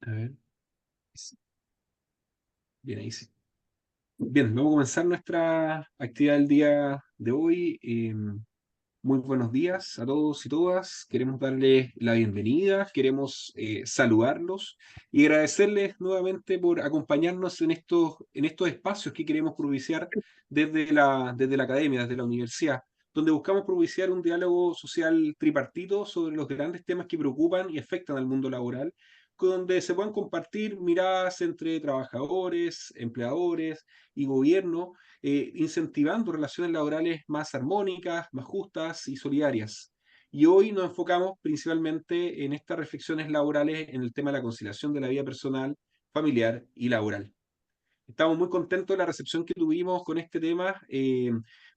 A ver. Bien, ahí sí. Bien, vamos a comenzar nuestra actividad del día de hoy. Muy buenos días a todos y todas. Queremos darles la bienvenida, queremos saludarlos y agradecerles nuevamente por acompañarnos en estos espacios que queremos propiciar desde la academia, desde la universidad, donde buscamos propiciar un diálogo social tripartito sobre los grandes temas que preocupan y afectan al mundo laboral, donde se puedan compartir miradas entre trabajadores, empleadores y gobierno, incentivando relaciones laborales más armónicas, más justas y solidarias. Y hoy nos enfocamos principalmente en estas reflexiones laborales en el tema de la conciliación de la vida personal, familiar y laboral. Estamos muy contentos de la recepción que tuvimos con este tema,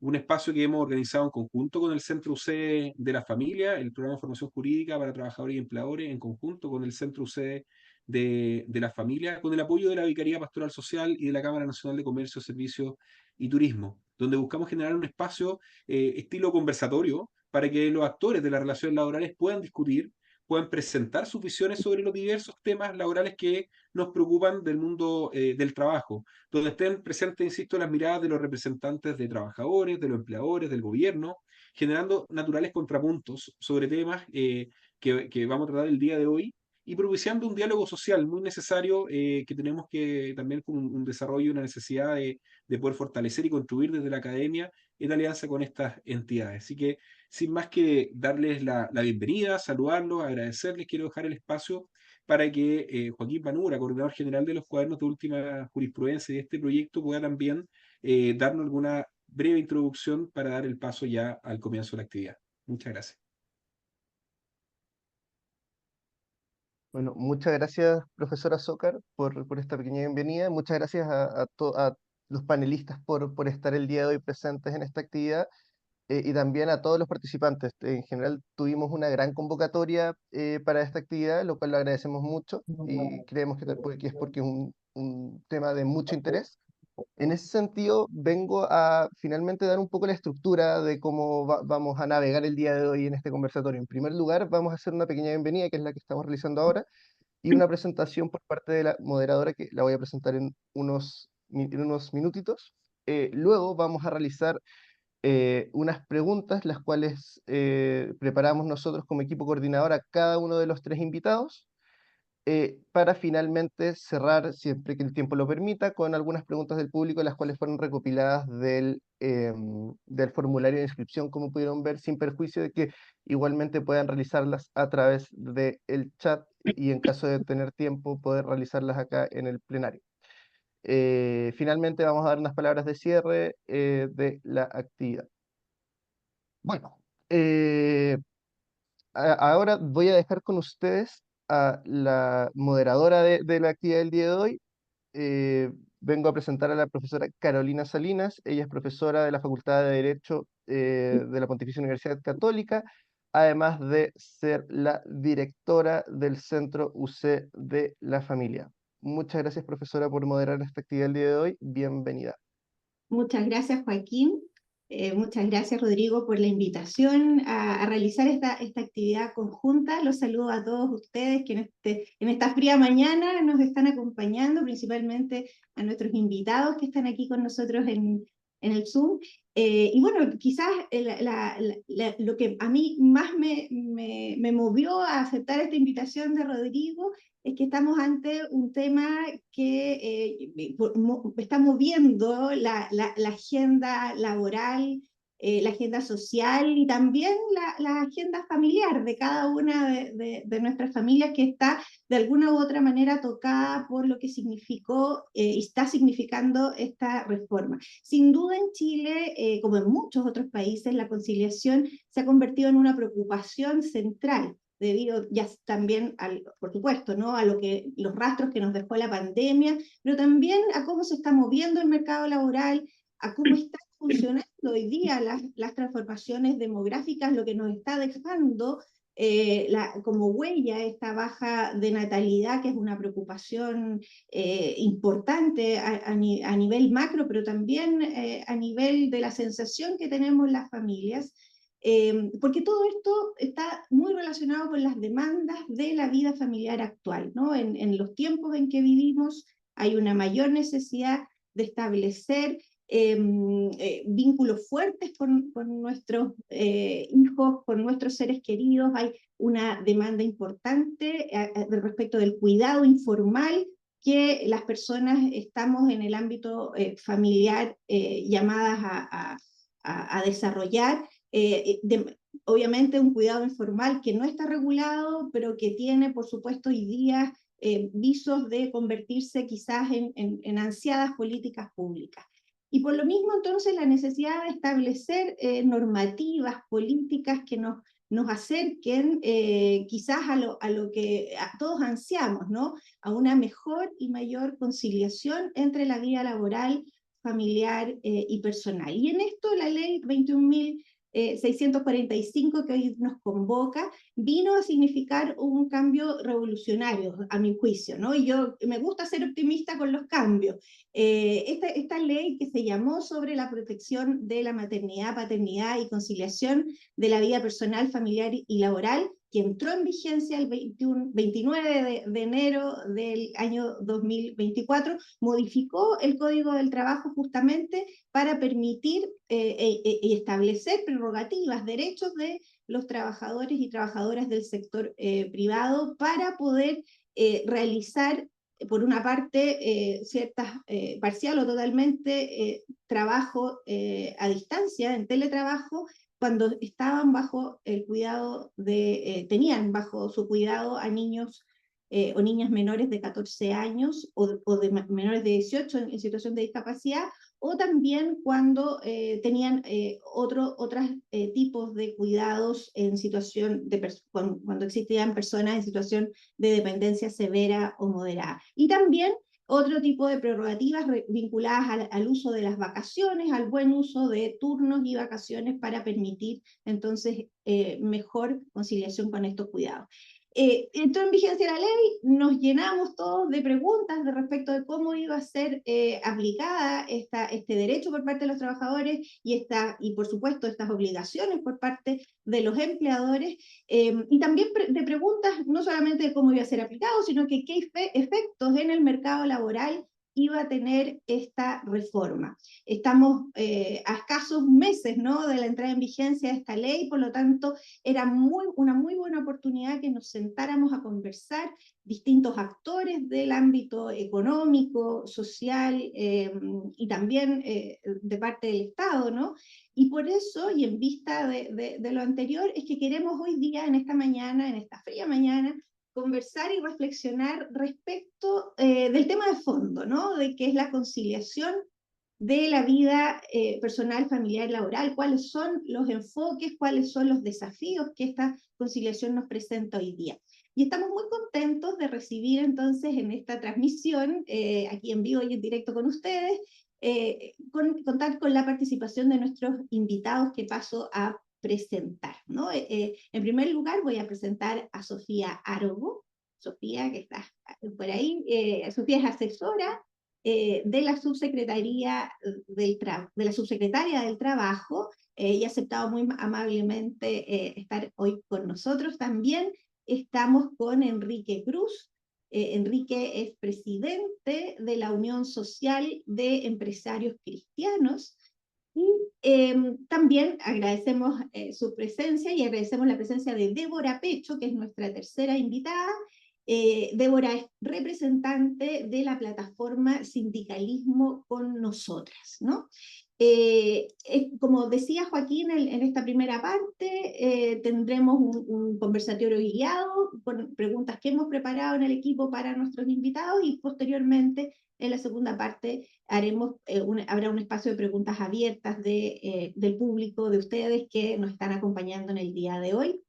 un espacio que hemos organizado en conjunto con el Centro UC de la Familia, el programa de formación jurídica para trabajadores y empleadores, en conjunto con el Centro UC de la Familia, con el apoyo de la Vicaría Pastoral Social y de la Cámara Nacional de Comercio, Servicios y Turismo, donde buscamos generar un espacio estilo conversatorio para que los actores de las relaciones laborales puedan discutir, puedan presentar sus visiones sobre los diversos temas laborales que nos preocupan del mundo del trabajo, donde estén presentes, insisto, las miradas de los representantes de trabajadores, de los empleadores, del gobierno, generando naturales contrapuntos sobre temas que vamos a tratar el día de hoy y propiciando un diálogo social muy necesario que tenemos que también con un desarrollo y una necesidad de poder fortalecer y contribuir desde la academia en alianza con estas entidades. Así que, sin más que darles la bienvenida, saludarlos, agradecerles, quiero dejar el espacio para que Joaquín Panura, coordinador general de los cuadernos de última jurisprudencia de este proyecto, pueda también darnos alguna breve introducción para dar el paso ya al comienzo de la actividad. Muchas gracias. Bueno, muchas gracias, profesora Zócar, por esta pequeña bienvenida. Muchas gracias a los panelistas por estar el día de hoy presentes en esta actividad, y también a todos los participantes. En general, tuvimos una gran convocatoria para esta actividad, lo cual lo agradecemos mucho y creemos que es porque es un tema de mucho interés. En ese sentido, vengo a finalmente dar un poco la estructura de cómo vamos a navegar el día de hoy en este conversatorio. En primer lugar, vamos a hacer una pequeña bienvenida, que es la que estamos realizando ahora, y una presentación por parte de la moderadora, que la voy a presentar en en unos minutitos. Luego vamos a realizar unas preguntas, las cuales preparamos nosotros como equipo coordinador a cada uno de los tres invitados, para finalmente cerrar, siempre que el tiempo lo permita, con algunas preguntas del público, las cuales fueron recopiladas del formulario de inscripción, como pudieron ver, sin perjuicio de que igualmente puedan realizarlas a través del chat y, en caso de tener tiempo, poder realizarlas acá en el plenario. Finalmente vamos a dar unas palabras de cierre de la actividad. Bueno, ahora voy a dejar con ustedes a la moderadora de la actividad del día de hoy. Eh, Vengo a presentar a la profesora Carolina Salinas. Ella es profesora de la Facultad de Derecho de la Pontificia Universidad Católica, además de ser la directora del Centro UC de la Familia. Muchas gracias, profesora, por moderar esta actividad el día de hoy. Bienvenida. Muchas gracias, Joaquín. Muchas gracias, Rodrigo, por la invitación a realizar esta actividad conjunta. Los saludo a todos ustedes que en esta fría mañana nos están acompañando, principalmente a nuestros invitados que están aquí con nosotros en el Zoom. Y bueno, quizás lo que a mí más me movió a aceptar esta invitación de Rodrigo es que estamos ante un tema que está moviendo la agenda laboral, la agenda social y también la agenda familiar de cada una de nuestras familias, que está de alguna u otra manera tocada por lo que significó y está significando esta reforma. Sin duda en Chile, como en muchos otros países, la conciliación se ha convertido en una preocupación central debido ya también, por supuesto, ¿no?, a los rastros que nos dejó la pandemia, pero también a cómo se está moviendo el mercado laboral, a cómo están funcionando hoy día las transformaciones demográficas, lo que nos está dejando como huella esta baja de natalidad, que es una preocupación importante a nivel macro, pero también a nivel de la sensación que tenemos las familias. porque todo esto está muy relacionado con las demandas de la vida familiar actual, ¿no? En los tiempos en que vivimos hay una mayor necesidad de establecer vínculos fuertes con nuestros hijos, con nuestros seres queridos. Hay una demanda importante respecto del cuidado informal que las personas estamos en el ámbito familiar llamadas a desarrollar. Obviamente un cuidado informal que no está regulado, pero que tiene, por supuesto, hoy día visos de convertirse quizás en ansiadas políticas públicas. Y por lo mismo, entonces, la necesidad de establecer normativas, políticas que nos acerquen quizás a lo que todos ansiamos, ¿no? A una mejor y mayor conciliación entre la vida laboral, familiar y personal. Y en esto la ley 21.645 que hoy nos convoca vino a significar un cambio revolucionario, a mi juicio, ¿no? Y yo me gusta ser optimista con los cambios. Esta ley que se llamó sobre la protección de la maternidad, paternidad y conciliación de la vida personal, familiar y laboral, que entró en vigencia el 29 de enero del año 2024, modificó el Código del Trabajo justamente para permitir y establecer prerrogativas, derechos de los trabajadores y trabajadoras del sector privado para poder realizar, por una parte, parcial o totalmente, trabajo a distancia, en teletrabajo, cuando estaban bajo el cuidado tenían bajo su cuidado a niños o niñas menores de 14 años o de menores de 18 en situación de discapacidad, o también cuando tenían otros tipos de cuidados en situación cuando existían personas en situación de dependencia severa o moderada. Y también otro tipo de prerrogativas vinculadas al uso de las vacaciones, al buen uso de turnos y vacaciones para permitir entonces mejor conciliación con estos cuidados. Entró en vigencia la ley, nos llenamos todos de preguntas de respecto de cómo iba a ser aplicada este derecho por parte de los trabajadores y por supuesto estas obligaciones por parte de los empleadores, y también de preguntas no solamente de cómo iba a ser aplicado, sino que qué efectos en el mercado laboral iba a tener esta reforma. Estamos a escasos meses, ¿no?, de la entrada en vigencia de esta ley, por lo tanto era una muy buena oportunidad que nos sentáramos a conversar distintos actores del ámbito económico, social y también de parte del Estado, ¿no? Y por eso, y en vista de lo anterior, es que queremos hoy día, en esta mañana, en esta fría mañana, conversar y reflexionar respecto del tema de fondo, ¿no? De qué es la conciliación de la vida personal, familiar y laboral, cuáles son los enfoques, cuáles son los desafíos que esta conciliación nos presenta hoy día. Y estamos muy contentos de recibir entonces en esta transmisión, aquí en vivo y en directo con ustedes, contar con la participación de nuestros invitados que paso a presentar, ¿no? En primer lugar voy a presentar a Sofía Arogo. Sofía, que está por ahí, Sofía es asesora de la subsecretaría de la subsecretaria del Trabajo, y ha aceptado muy amablemente estar hoy con nosotros. También estamos con Enrique Cruz. Enrique es presidente de la Unión Social de Empresarios Cristianos. Y también agradecemos su presencia y agradecemos la presencia de Débora Pecho, que es nuestra tercera invitada. Débora es representante de la plataforma Sindicalismo con Nosotras, ¿no? Como decía Joaquín en esta primera parte, tendremos un conversatorio guiado con preguntas que hemos preparado en el equipo para nuestros invitados, y posteriormente en la segunda parte habrá un espacio de preguntas abiertas del público, de ustedes que nos están acompañando en el día de hoy.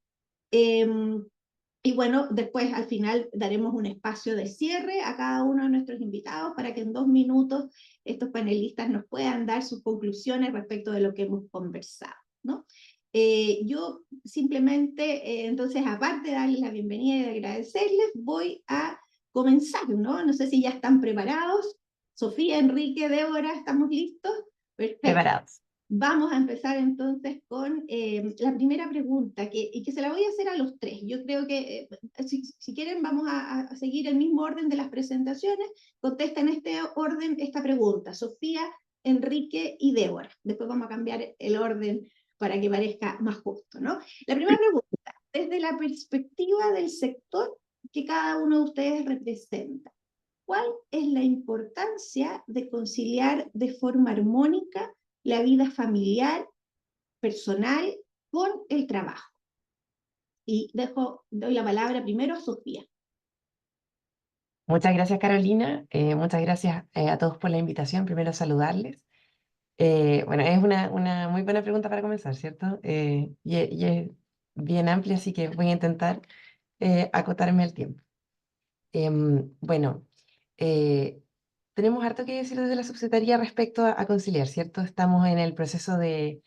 Y bueno, después al final daremos un espacio de cierre a cada uno de nuestros invitados para que en 2 minutos estos panelistas nos puedan dar sus conclusiones respecto de lo que hemos conversado, ¿no? Yo simplemente, entonces, aparte de darles la bienvenida y de agradecerles, voy a comenzar, ¿no? No sé si ya están preparados. Sofía, Enrique, Débora, ¿estamos listos? Perfecto. Preparados. Vamos a empezar entonces con la primera pregunta, y que se la voy a hacer a los tres. Yo creo que, si quieren, vamos a seguir el mismo orden de las presentaciones. Contesta en este orden esta pregunta: Sofía, Enrique y Débora. Después vamos a cambiar el orden para que parezca más justo, ¿no? La primera pregunta, desde la perspectiva del sector que cada uno de ustedes representa, ¿cuál es la importancia de conciliar de forma armónica la vida familiar, personal, con el trabajo? Y doy la palabra primero a Sofía. Muchas gracias, Carolina. Muchas gracias a todos por la invitación. Primero, saludarles. Bueno, es una muy buena pregunta para comenzar, ¿cierto? Y es bien amplia, así que voy a intentar acotarme al tiempo. Bueno, eh, tenemos harto que decir desde la subsecretaría respecto a conciliar, ¿cierto? Estamos en el proceso de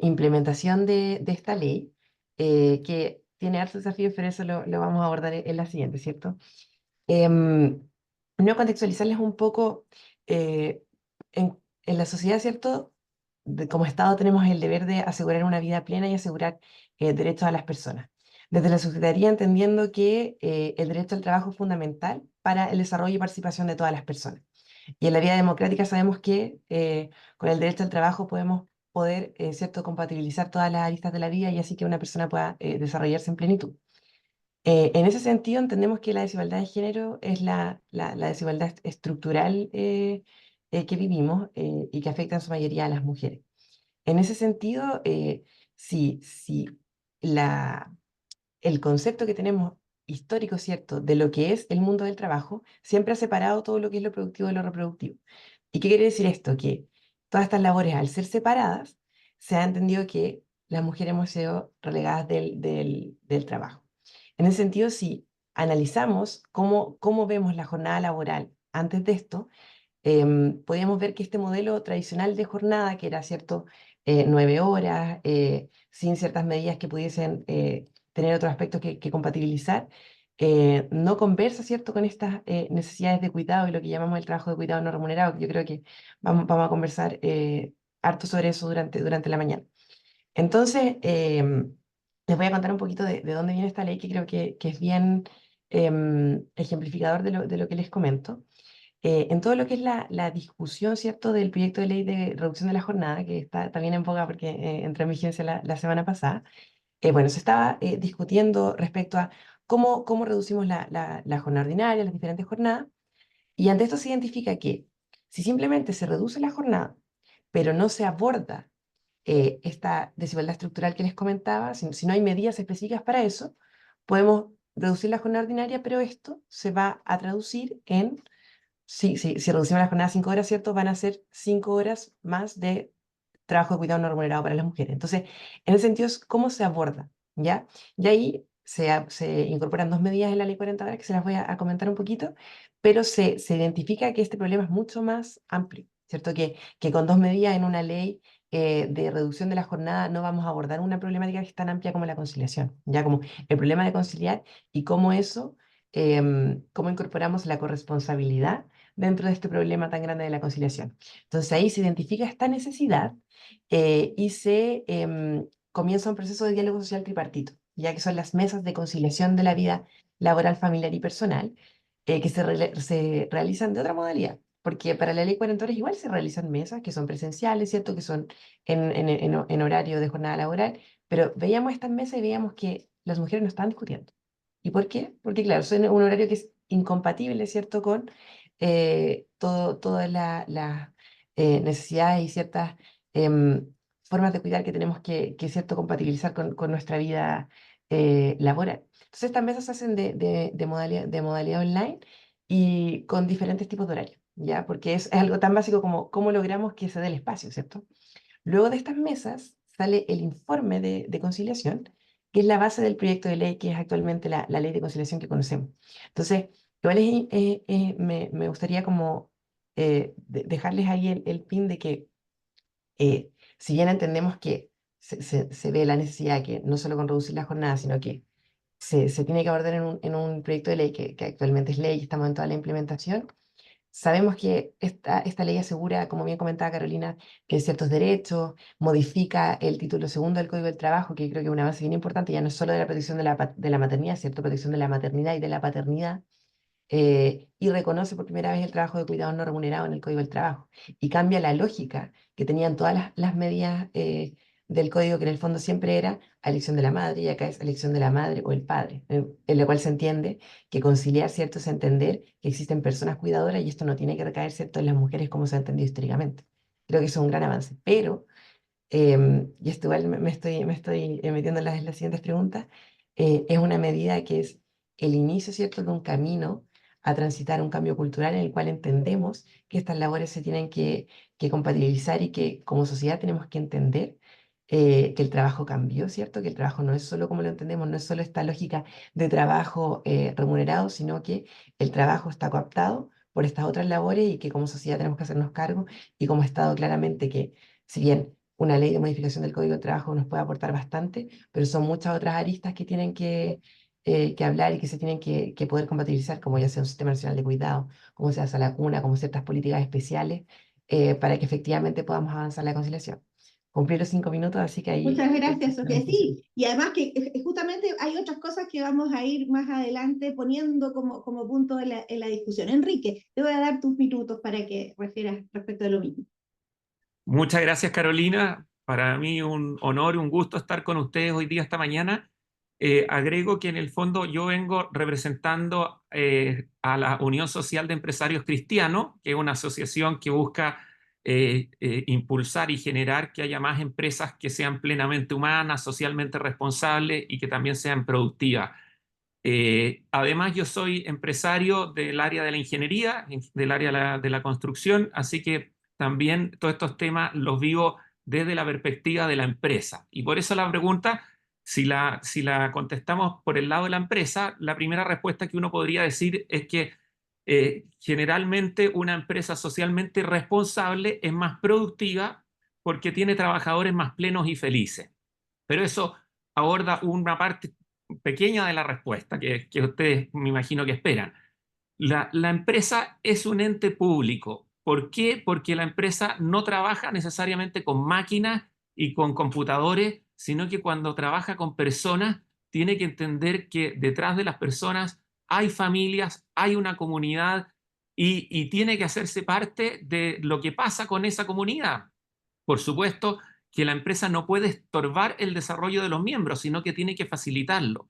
implementación de esta ley, que tiene hartos desafíos, pero eso lo vamos a abordar en la siguiente, ¿cierto? No contextualizarles un poco eh, en la sociedad, ¿cierto? Como Estado tenemos el deber de asegurar una vida plena y asegurar derechos a las personas. Desde la Secretaría entendiendo que el derecho al trabajo es fundamental para el desarrollo y participación de todas las personas. Y en la vida democrática sabemos que con el derecho al trabajo podemos poder, ¿cierto?, compatibilizar todas las aristas de la vida y así que una persona pueda desarrollarse en plenitud. En ese sentido, entendemos que la desigualdad de género es la desigualdad estructural que vivimos y que afecta en su mayoría a las mujeres. En ese sentido, si el concepto que tenemos histórico, ¿cierto?, de lo que es el mundo del trabajo, siempre ha separado todo lo que es lo productivo de lo reproductivo. ¿Y qué quiere decir esto? Que todas estas labores, al ser separadas, se ha entendido que las mujeres hemos sido relegadas del trabajo. En ese sentido, si analizamos cómo vemos la jornada laboral antes de esto, podíamos ver que este modelo tradicional de jornada, que era, ¿cierto?, 9 horas, sin ciertas medidas que pudiesen tener otros aspectos que compatibilizar, no conversa, ¿cierto?, con estas necesidades de cuidado y lo que llamamos el trabajo de cuidado no remunerado, que yo creo que vamos a conversar harto sobre eso durante la mañana. Entonces, les voy a contar un poquito de dónde viene esta ley, que creo que es bien ejemplificador de lo que les comento. En todo lo que es la discusión, ¿cierto?, del proyecto de ley de reducción de la jornada, que está también en boga porque entró en vigencia la semana pasada, bueno, se estaba discutiendo respecto a cómo reducimos la jornada ordinaria, las diferentes jornadas, y ante esto se identifica que si simplemente se reduce la jornada, pero no se aborda esta desigualdad estructural que les comentaba, si no hay medidas específicas para eso, podemos reducir la jornada ordinaria, pero esto se va a traducir en, si reducimos la jornada a 5 horas, ¿cierto? Van a ser 5 horas más de trabajo de cuidado no remunerado para las mujeres. Entonces, en ese sentido, es cómo se aborda, ¿ya? Y ahí se incorporan dos medidas en la ley 40 horas que se las voy a comentar un poquito, pero se identifica que este problema es mucho más amplio, ¿cierto? Que con dos medidas en una ley de reducción de la jornada no vamos a abordar una problemática que es tan amplia como la conciliación, ya como el problema de conciliar y cómo eso, cómo incorporamos la corresponsabilidad dentro de este problema tan grande de la conciliación. Entonces ahí se identifica esta necesidad y se comienza un proceso de diálogo social tripartito, ya que son las mesas de conciliación de la vida laboral, familiar y personal, que se realizan de otra modalidad, porque para la ley 40 horas igual se realizan mesas que son presenciales, ¿cierto? Que son en horario de jornada laboral, pero veíamos estas mesas y veíamos que las mujeres no estaban discutiendo. ¿Y por qué? Porque claro, son un horario que es incompatible, ¿cierto? Con todas las necesidades y ciertas formas de cuidar que tenemos ¿cierto?, compatibilizar con nuestra vida laboral. Entonces, estas mesas se hacen de modalidad online y con diferentes tipos de horarios, ¿ya? Porque es algo tan básico como cómo logramos que se dé el espacio, ¿cierto? Luego de estas mesas sale el informe de conciliación, que es la base del proyecto de ley que es actualmente la ley de conciliación que conocemos. Entonces, igual me gustaría como dejarles ahí el pin de que si bien entendemos que se ve la necesidad que no solo con reducir la jornada, sino que se tiene que abordar en un proyecto de ley que actualmente es ley y estamos en toda la implementación, Sabemos que esta ley asegura, como bien comentaba Carolina, ciertos derechos, modifica el título segundo del Código del Trabajo, que creo que es una base bien importante, ya no es solo de la protección de la maternidad, ¿cierto? Protección de la maternidad y de la paternidad, y reconoce por primera vez el trabajo de cuidado no remunerado en el Código del Trabajo, y cambia la lógica que tenían todas las medidas del Código, que en el fondo siempre era a elección de la madre, y acá es a elección de la madre o el padre, en lo cual se entiende que conciliar, ¿cierto?, es entender que existen personas cuidadoras, y esto no tiene que recaer, ¿cierto?, en las mujeres como se ha entendido históricamente. Creo que eso es un gran avance, pero, y esto igual me estoy metiendo en las siguientes preguntas, es una medida que es el inicio, ¿cierto?, de un camino a transitar un cambio cultural en el cual entendemos que estas labores se tienen que compatibilizar, y que como sociedad tenemos que entender que el trabajo cambió, ¿cierto? Que el trabajo no es solo como lo entendemos, no es solo esta lógica de trabajo remunerado, sino que el trabajo está cooptado por estas otras labores, y que como sociedad tenemos que hacernos cargo, y como Estado claramente que, si bien una ley de modificación del Código de Trabajo nos puede aportar bastante, pero son muchas otras aristas que tienen que hablar, y que se tienen que poder compatibilizar, como ya sea un sistema nacional de cuidado, como sea la cuna, como ciertas políticas especiales, para que efectivamente podamos avanzar la conciliación. Cumplí los 5 minutos, así que ahí... Muchas gracias, Sofía. Sí, y además que justamente hay otras cosas que vamos a ir más adelante poniendo como punto en la discusión. Enrique, te voy a dar tus minutos para que refieras respecto de lo mismo. Muchas gracias, Carolina. Para mí un honor y un gusto estar con ustedes hoy día, esta mañana. Agrego que en el fondo yo vengo representando a la Unión Social de Empresarios Cristianos, que es una asociación que busca impulsar y generar que haya más empresas que sean plenamente humanas, socialmente responsables y que también sean productivas. Además, yo soy empresario del área de la ingeniería, del área de la construcción, así que también todos estos temas los vivo desde la perspectiva de la empresa. Y por eso la pregunta, si la contestamos por el lado de la empresa, la primera respuesta que uno podría decir es que generalmente una empresa socialmente responsable es más productiva porque tiene trabajadores más plenos y felices. Pero eso aborda una parte pequeña de la respuesta que ustedes me imagino que esperan. La empresa es un ente público. ¿Por qué? Porque la empresa no trabaja necesariamente con máquinas y con computadores, sino que cuando trabaja con personas, tiene que entender que detrás de las personas hay familias, hay una comunidad, y tiene que hacerse parte de lo que pasa con esa comunidad. Por supuesto que la empresa no puede estorbar el desarrollo de los miembros, sino que tiene que facilitarlo.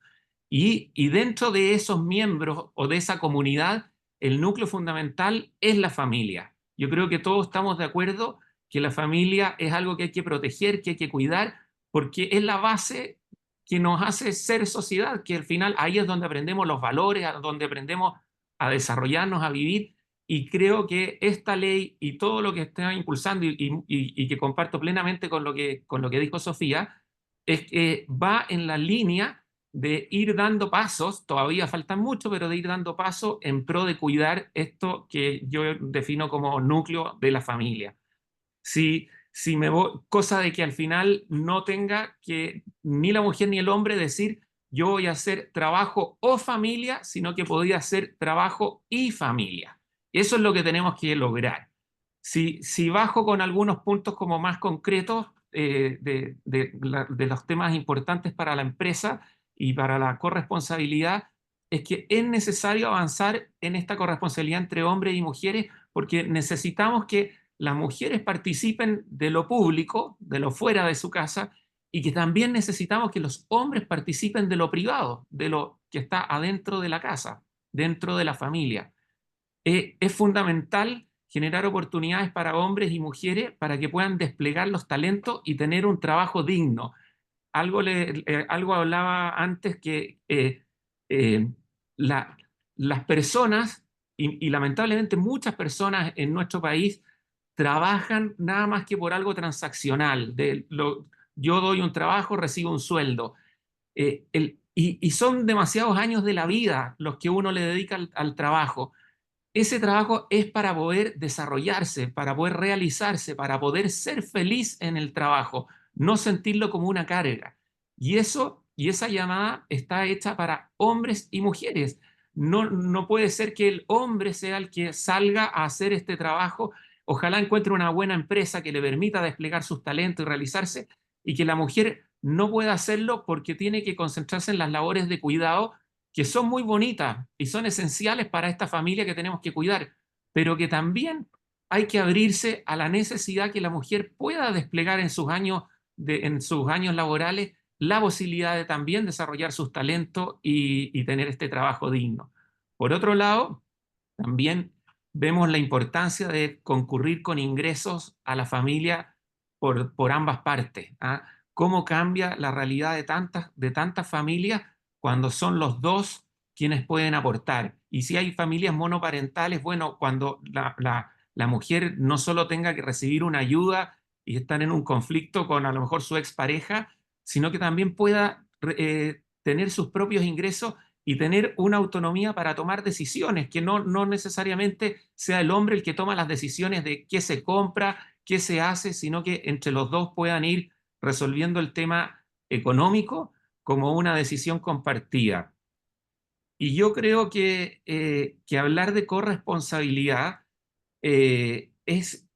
Y dentro de esos miembros o de esa comunidad, el núcleo fundamental es la familia. Yo creo que todos estamos de acuerdo que la familia es algo que hay que proteger, que hay que cuidar, porque es la base que nos hace ser sociedad, que al final ahí es donde aprendemos los valores, donde aprendemos a desarrollarnos, a vivir. Y creo que esta ley y todo lo que está impulsando y que comparto plenamente con lo que dijo Sofía, es que va en la línea de ir dando pasos, todavía faltan mucho, pero de ir dando pasos en pro de cuidar esto que yo defino como núcleo de la familia. Si me voy, cosa de que al final no tenga que ni la mujer ni el hombre decir yo voy a hacer trabajo o familia, sino que podría hacer trabajo y familia. Eso es lo que tenemos que lograr. Si bajo con algunos puntos como más concretos de los temas importantes para la empresa y para la corresponsabilidad, es que es necesario avanzar en esta corresponsabilidad entre hombres y mujeres, porque necesitamos que las mujeres participen de lo público, de lo fuera de su casa, y que también necesitamos que los hombres participen de lo privado, de lo que está adentro de la casa, dentro de la familia. Es fundamental generar oportunidades para hombres y mujeres para que puedan desplegar los talentos y tener un trabajo digno. Algo hablaba antes que eh, la, las personas, y lamentablemente muchas personas en nuestro país, trabajan nada más que por algo transaccional. Yo doy un trabajo, recibo un sueldo. Y son demasiados años de la vida los que uno le dedica al trabajo. Ese trabajo es para poder desarrollarse, para poder realizarse, para poder ser feliz en el trabajo, no sentirlo como una carga. Y esa llamada está hecha para hombres y mujeres. no puede ser que el hombre sea el que salga a hacer este trabajo. Ojalá encuentre una buena empresa que le permita desplegar sus talentos y realizarse, y que la mujer no pueda hacerlo porque tiene que concentrarse en las labores de cuidado, que son muy bonitas y son esenciales para esta familia que tenemos que cuidar, pero que también hay que abrirse a la necesidad que la mujer pueda desplegar en sus años laborales la posibilidad de también desarrollar sus talentos y tener este trabajo digno. Por otro lado, también vemos la importancia de concurrir con ingresos a la familia por ambas partes. ¿Ah? Cómo cambia la realidad de tantas familias cuando son los dos quienes pueden aportar. Y si hay familias monoparentales, bueno, cuando la mujer no solo tenga que recibir una ayuda y estar en un conflicto con a lo mejor su expareja, sino que también pueda tener sus propios ingresos y tener una autonomía para tomar decisiones, que no necesariamente sea el hombre el que toma las decisiones de qué se compra, qué se hace, sino que entre los dos puedan ir resolviendo el tema económico como una decisión compartida. Y yo creo que hablar de corresponsabilidad es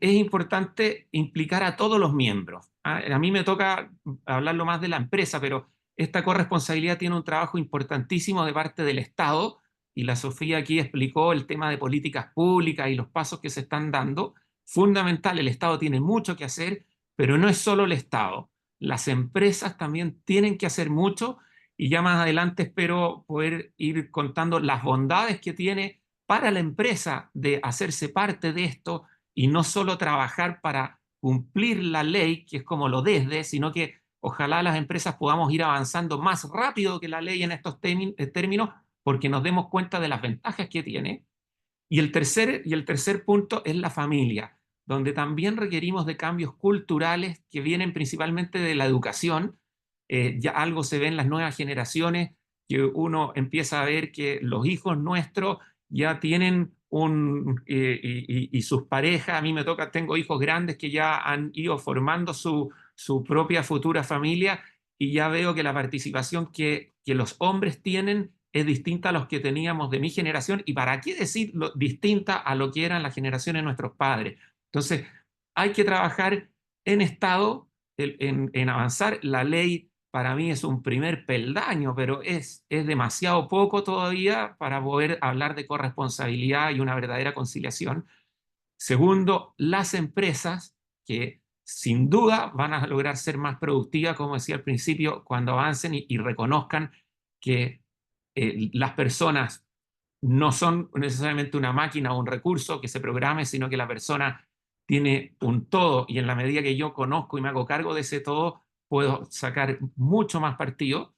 importante implicar a todos los miembros. ¿Ah? A mí me toca hablarlo más de la empresa, pero esta corresponsabilidad tiene un trabajo importantísimo de parte del Estado, y la Sofía aquí explicó el tema de políticas públicas y los pasos que se están dando. Fundamental, el Estado tiene mucho que hacer, pero no es solo el Estado. Las empresas también tienen que hacer mucho, y ya más adelante espero poder ir contando las bondades que tiene para la empresa de hacerse parte de esto y no solo trabajar para cumplir la ley, que es como lo desde, sino que ojalá las empresas podamos ir avanzando más rápido que la ley en estos términos, porque nos demos cuenta de las ventajas que tiene. Y el tercer punto es la familia, donde también requerimos de cambios culturales que vienen principalmente de la educación. Ya algo se ve en las nuevas generaciones, que uno empieza a ver que los hijos nuestros ya tienen y sus parejas. A mí me toca, tengo hijos grandes que ya han ido formando su propia futura familia, y ya veo que la participación que los hombres tienen es distinta a los que teníamos de mi generación, y para qué decir distinta a lo que eran las generaciones de nuestros padres. Entonces, hay que trabajar en Estado, en avanzar. La ley para mí es un primer peldaño, pero es demasiado poco todavía para poder hablar de corresponsabilidad y una verdadera conciliación. Segundo, las empresas, que sin duda van a lograr ser más productivas, como decía al principio, cuando avancen y reconozcan que las personas no son necesariamente una máquina o un recurso que se programe, sino que la persona tiene un todo, y en la medida que yo conozco y me hago cargo de ese todo, puedo sacar mucho más partido.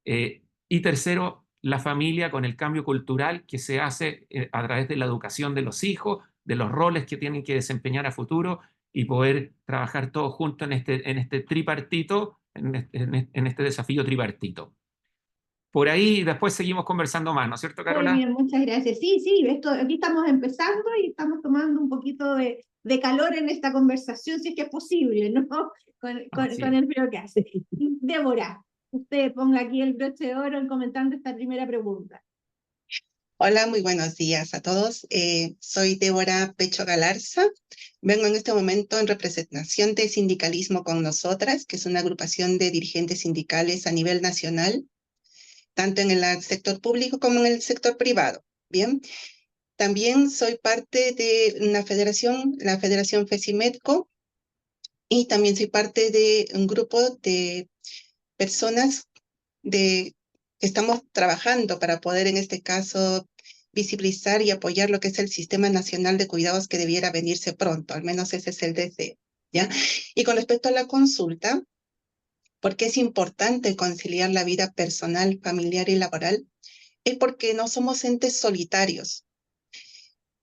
Y tercero, la familia, con el cambio cultural que se hace a través de la educación de los hijos, de los roles que tienen que desempeñar a futuro, y poder trabajar todos juntos en este tripartito, en este desafío tripartito. Por ahí después seguimos conversando más, ¿no es cierto, Muy Carola? bien, muchas gracias. Sí, sí, aquí estamos empezando y estamos tomando un poquito de calor en esta conversación, si es que es posible, ¿no? Con el frío que hace. Débora, usted ponga aquí el broche de oro comentando esta primera pregunta. Hola, muy buenos días a todos. Soy Débora Pecho Galarza. Vengo en este momento en representación de Sindicalismo con Nosotras, que es una agrupación de dirigentes sindicales a nivel nacional, tanto en el sector público como en el sector privado. Bien, también soy parte de una federación, la Federación FESIMEDCO, y también soy parte de un grupo de personas que estamos trabajando para poder, en este caso, visibilizar y apoyar lo que es el Sistema Nacional de Cuidados, que debiera venirse pronto, al menos ese es el deseo, ¿ya? Y con respecto a la consulta, ¿por qué es importante conciliar la vida personal, familiar y laboral? Es porque no somos entes solitarios.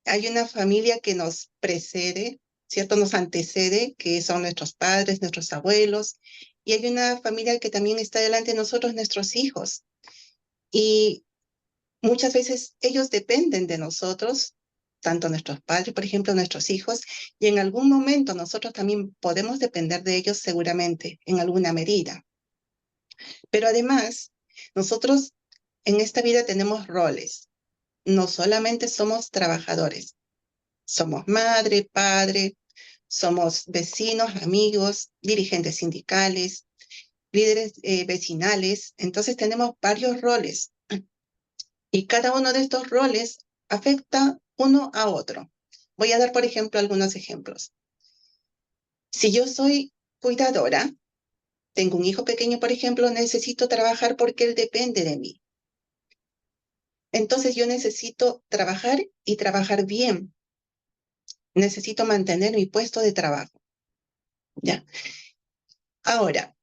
Hay una familia que nos precede, ¿cierto? Nos antecede, que son nuestros padres, nuestros abuelos, y hay una familia que también está delante de nosotros, nuestros hijos. Y muchas veces ellos dependen de nosotros, tanto nuestros padres, por ejemplo, nuestros hijos, y en algún momento nosotros también podemos depender de ellos seguramente, en alguna medida. Pero además, nosotros en esta vida tenemos roles. No solamente somos trabajadores, somos madre, padre, somos vecinos, amigos, dirigentes sindicales, líderes vecinales. Entonces tenemos varios roles y cada uno de estos roles afecta uno a otro. Voy a dar, por ejemplo, algunos ejemplos. Si yo soy cuidadora, tengo un hijo pequeño, por ejemplo, necesito trabajar porque él depende de mí. Entonces yo necesito trabajar y trabajar bien. Necesito mantener mi puesto de trabajo. ¿Ya? Ahora,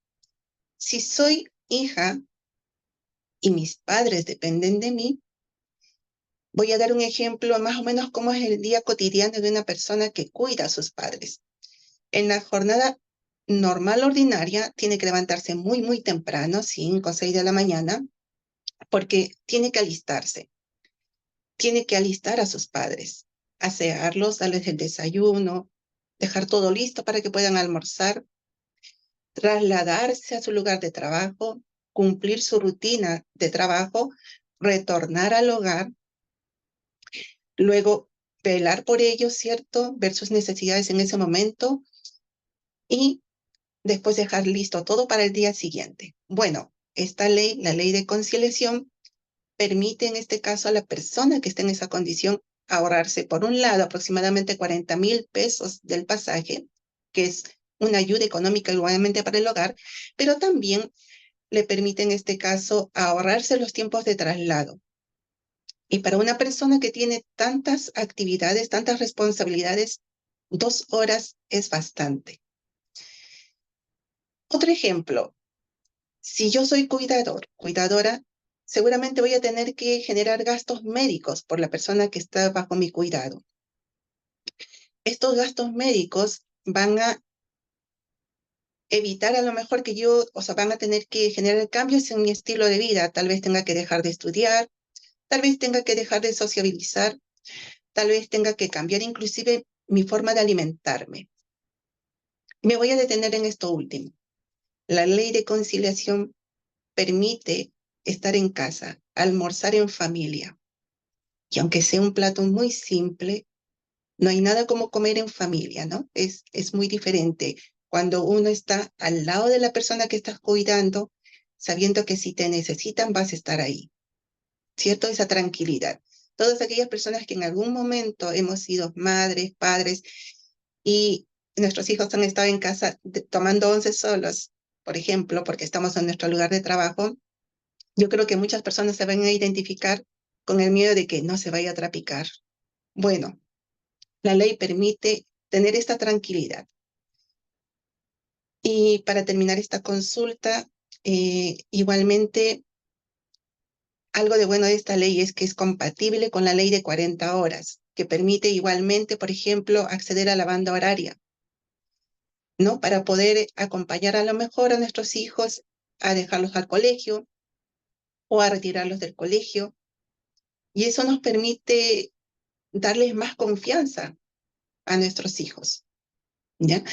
si soy hija y mis padres dependen de mí, voy a dar un ejemplo más o menos cómo es el día cotidiano de una persona que cuida a sus padres. En la jornada normal, ordinaria, tiene que levantarse muy, muy temprano, 5 o 6 de la mañana, porque tiene que alistarse. Tiene que alistar a sus padres, asearlos, darles el desayuno, dejar todo listo para que puedan almorzar, trasladarse a su lugar de trabajo, cumplir su rutina de trabajo, retornar al hogar, luego velar por ellos, ¿cierto? Ver sus necesidades en ese momento y después dejar listo todo para el día siguiente. Bueno, esta ley, la ley de conciliación, permite en este caso a la persona que está en esa condición ahorrarse, por un lado, aproximadamente 40,000 pesos del pasaje, que es una ayuda económica igualmente para el hogar, pero también le permite en este caso ahorrarse los tiempos de traslado. Y para una persona que tiene tantas actividades, tantas responsabilidades, 2 horas es bastante. Otro ejemplo, si yo soy cuidadora, seguramente voy a tener que generar gastos médicos por la persona que está bajo mi cuidado. Estos gastos médicos van a evitar a lo mejor que yo, o sea, van a tener que generar cambios en mi estilo de vida. Tal vez tenga que dejar de estudiar, tal vez tenga que dejar de sociabilizar, tal vez tenga que cambiar inclusive mi forma de alimentarme. Me voy a detener en esto último. La ley de conciliación permite estar en casa, almorzar en familia. Y aunque sea un plato muy simple, no hay nada como comer en familia, ¿no? Es muy diferente cuando uno está al lado de la persona que estás cuidando, sabiendo que si te necesitan vas a estar ahí, ¿cierto? Esa tranquilidad. Todas aquellas personas que en algún momento hemos sido madres, padres y nuestros hijos han estado en casa tomando once solos, por ejemplo, porque estamos en nuestro lugar de trabajo, yo creo que muchas personas se van a identificar con el miedo de que no se vaya a trapicar. Bueno, la ley permite tener esta tranquilidad. Y para terminar esta consulta, igualmente, algo de bueno de esta ley es que es compatible con la ley de 40 horas, que permite igualmente, por ejemplo, acceder a la banda horaria, ¿no? Para poder acompañar a lo mejor a nuestros hijos a dejarlos al colegio o a retirarlos del colegio. Y eso nos permite darles más confianza a nuestros hijos, ¿ya?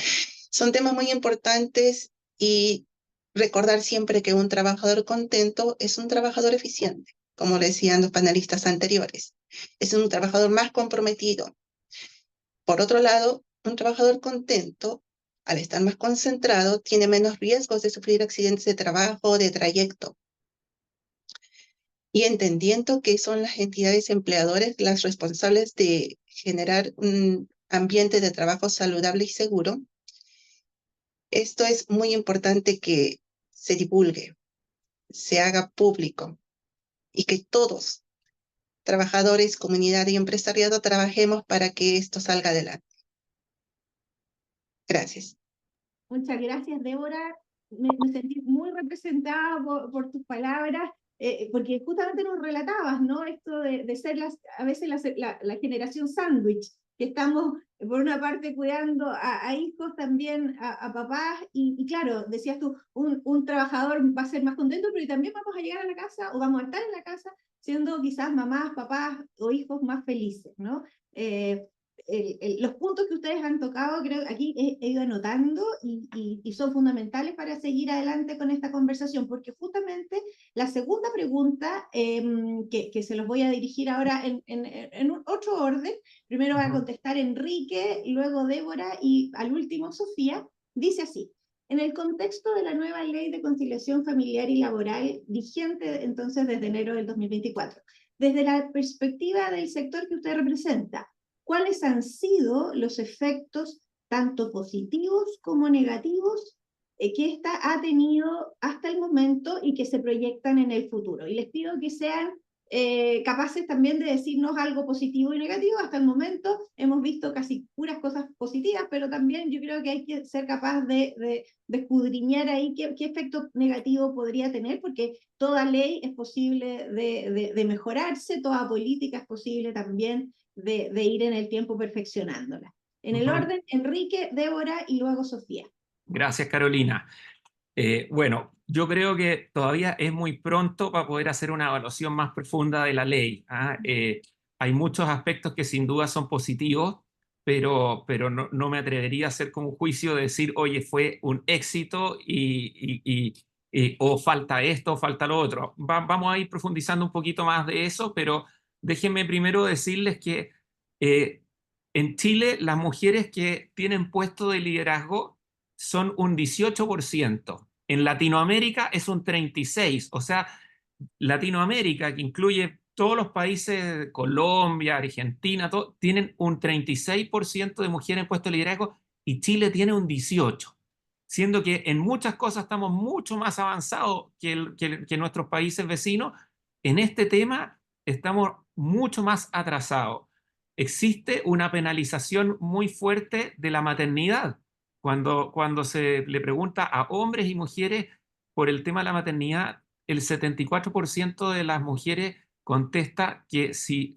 Son temas muy importantes y recordar siempre que un trabajador contento es un trabajador eficiente, como le decían los panelistas anteriores. Es un trabajador más comprometido. Por otro lado, un trabajador contento, al estar más concentrado, tiene menos riesgos de sufrir accidentes de trabajo o de trayecto. Y entendiendo que son las entidades empleadoras las responsables de generar un ambiente de trabajo saludable y seguro, esto es muy importante que se divulgue, se haga público y que todos, trabajadores, comunidad y empresariado, trabajemos para que esto salga adelante. Gracias. Muchas gracias, Débora. Me sentí muy representada por tus palabras, porque justamente nos relatabas, ¿no? Esto de ser a veces la generación sándwich, que estamos por una parte cuidando a hijos, también a papás, y claro, decías tú, un trabajador va a ser más contento, pero también vamos a llegar a la casa o vamos a estar en la casa siendo quizás mamás, papás o hijos más felices, ¿no? los puntos que ustedes han tocado, creo que aquí he ido anotando y son fundamentales para seguir adelante con esta conversación, porque justamente la segunda pregunta, que se los voy a dirigir ahora en otro orden, primero va a contestar Enrique, luego Débora y al último Sofía, dice así: en el contexto de la nueva ley de conciliación familiar y laboral vigente entonces desde enero del 2024, desde la perspectiva del sector que usted representa, ¿cuáles han sido los efectos tanto positivos como negativos que esta ha tenido hasta el momento y que se proyectan en el futuro? Y les pido que sean capaces también de decirnos algo positivo y negativo. Hasta el momento hemos visto casi puras cosas positivas, pero también yo creo que hay que ser capaz de escudriñar ahí qué efecto negativo podría tener, porque toda ley es posible de mejorarse, toda política es posible también de ir en el tiempo perfeccionándola. En el orden, Enrique, Débora y luego Sofía. Gracias, Carolina. Bueno, yo creo que todavía es muy pronto para poder hacer una evaluación más profunda de la ley. Hay muchos aspectos que sin duda son positivos, pero no me atrevería a hacer como un juicio de decir, oye, fue un éxito o falta esto o falta lo otro. Vamos a ir profundizando un poquito más de eso, pero déjenme primero decirles que en Chile las mujeres que tienen puesto de liderazgo son un 18%. En Latinoamérica es un 36%. O sea, Latinoamérica, que incluye todos los países, Colombia, Argentina, tienen un 36% de mujeres en puestos de liderazgo y Chile tiene un 18%. Siendo que en muchas cosas estamos mucho más avanzados que nuestros países vecinos, en este tema estamos mucho más atrasados. Existe una penalización muy fuerte de la maternidad. Cuando se le pregunta a hombres y mujeres por el tema de la maternidad, el 74% de las mujeres contesta que si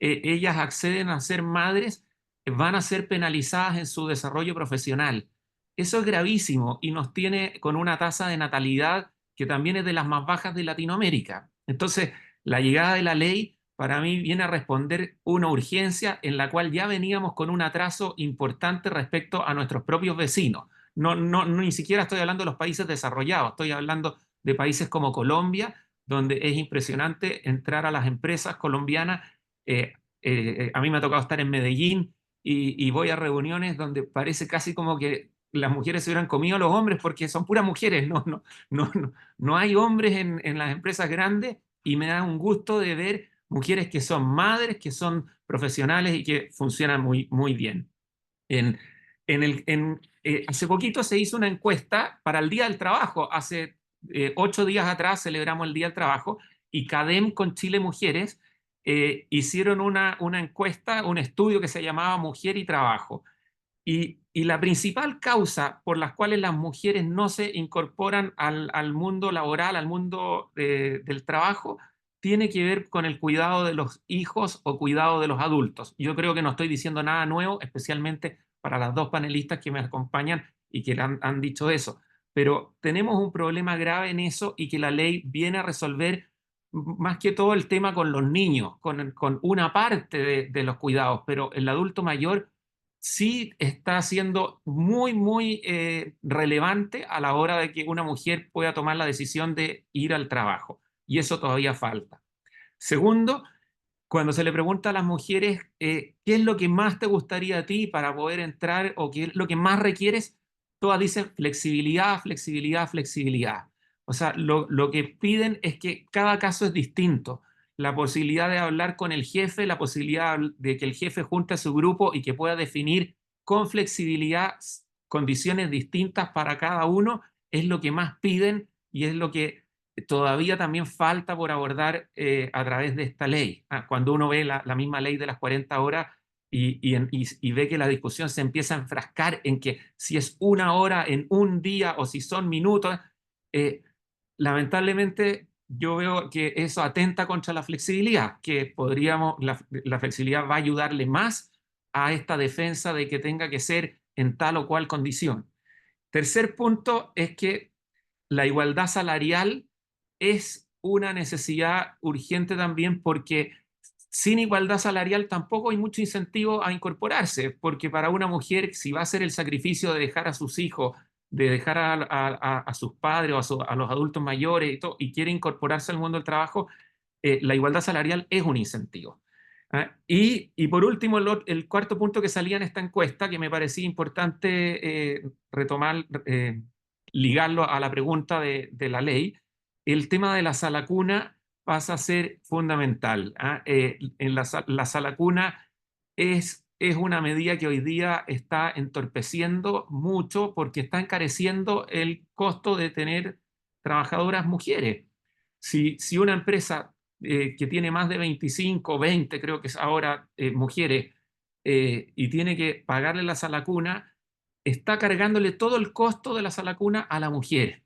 ellas acceden a ser madres, van a ser penalizadas en su desarrollo profesional. Eso es gravísimo y nos tiene con una tasa de natalidad que también es de las más bajas de Latinoamérica. Entonces, la llegada de la ley para mí viene a responder una urgencia en la cual ya veníamos con un atraso importante respecto a nuestros propios vecinos. Ni siquiera estoy hablando de los países desarrollados, estoy hablando de países como Colombia, donde es impresionante entrar a las empresas colombianas. A mí me ha tocado estar en Medellín y voy a reuniones donde parece casi como que las mujeres se hubieran comido a los hombres porque son puras mujeres, no hay hombres en las empresas grandes y me da un gusto de ver mujeres que son madres, que son profesionales y que funcionan muy, muy bien. Hace poquito se hizo una encuesta para el Día del Trabajo. Hace 8 días atrás celebramos el Día del Trabajo y CADEM con Chile Mujeres hicieron una encuesta, un estudio que se llamaba Mujer y Trabajo. Y la principal causa por las cuales las mujeres no se incorporan al mundo laboral, al mundo del trabajo, tiene que ver con el cuidado de los hijos o cuidado de los adultos. Yo creo que no estoy diciendo nada nuevo, especialmente para las dos panelistas que me acompañan y que han dicho eso. Pero tenemos un problema grave en eso y que la ley viene a resolver más que todo el tema con los niños, con una parte de los cuidados, pero el adulto mayor sí está siendo muy, muy relevante a la hora de que una mujer pueda tomar la decisión de ir al trabajo. Y eso todavía falta. Segundo, cuando se le pregunta a las mujeres qué es lo que más te gustaría a ti para poder entrar o qué es lo que más requieres, todas dicen flexibilidad, flexibilidad, flexibilidad. O sea, lo que piden es que cada caso es distinto. La posibilidad de hablar con el jefe, la posibilidad de que el jefe junte a su grupo y que pueda definir con flexibilidad condiciones distintas para cada uno, es lo que más piden y es lo que todavía también falta por abordar a través de esta ley. Cuando uno ve la misma ley de las 40 horas y ve que la discusión se empieza a enfrascar en que si es 1 hora en un día o si son minutos, lamentablemente yo veo que eso atenta contra la flexibilidad, que la flexibilidad va a ayudarle más a esta defensa de que tenga que ser en tal o cual condición. Tercer punto es que la igualdad salarial es una necesidad urgente también porque sin igualdad salarial tampoco hay mucho incentivo a incorporarse, porque para una mujer, si va a hacer el sacrificio de dejar a sus hijos, de dejar a sus padres o a los adultos mayores y quiere incorporarse al mundo del trabajo, la igualdad salarial es un incentivo. ¿Ah? Y por último, el cuarto punto que salía en esta encuesta, que me parecía importante retomar, ligarlo a la pregunta de la ley, el tema de la sala cuna pasa a ser fundamental. ¿Ah? La sala cuna es una medida que hoy día está entorpeciendo mucho porque está encareciendo el costo de tener trabajadoras mujeres. Si una empresa que tiene más de 25, 20, creo que es ahora, mujeres, y tiene que pagarle la sala cuna, está cargándole todo el costo de la sala cuna a la mujer.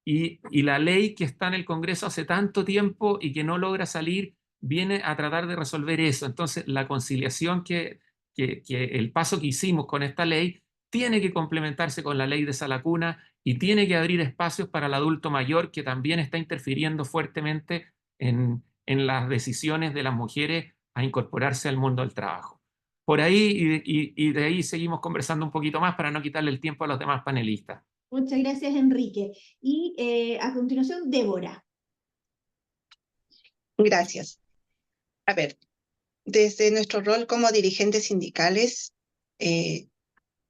Y la ley que está en el Congreso hace tanto tiempo y que no logra salir, viene a tratar de resolver eso. Entonces, la conciliación que el paso que hicimos con esta ley tiene que complementarse con la ley de sala cuna y tiene que abrir espacios para el adulto mayor que también está interfiriendo fuertemente en las decisiones de las mujeres a incorporarse al mundo del trabajo. Por ahí y de ahí seguimos conversando un poquito más para no quitarle el tiempo a los demás panelistas. Muchas gracias, Enrique. Y a continuación, Débora. Gracias. A ver, desde nuestro rol como dirigentes sindicales,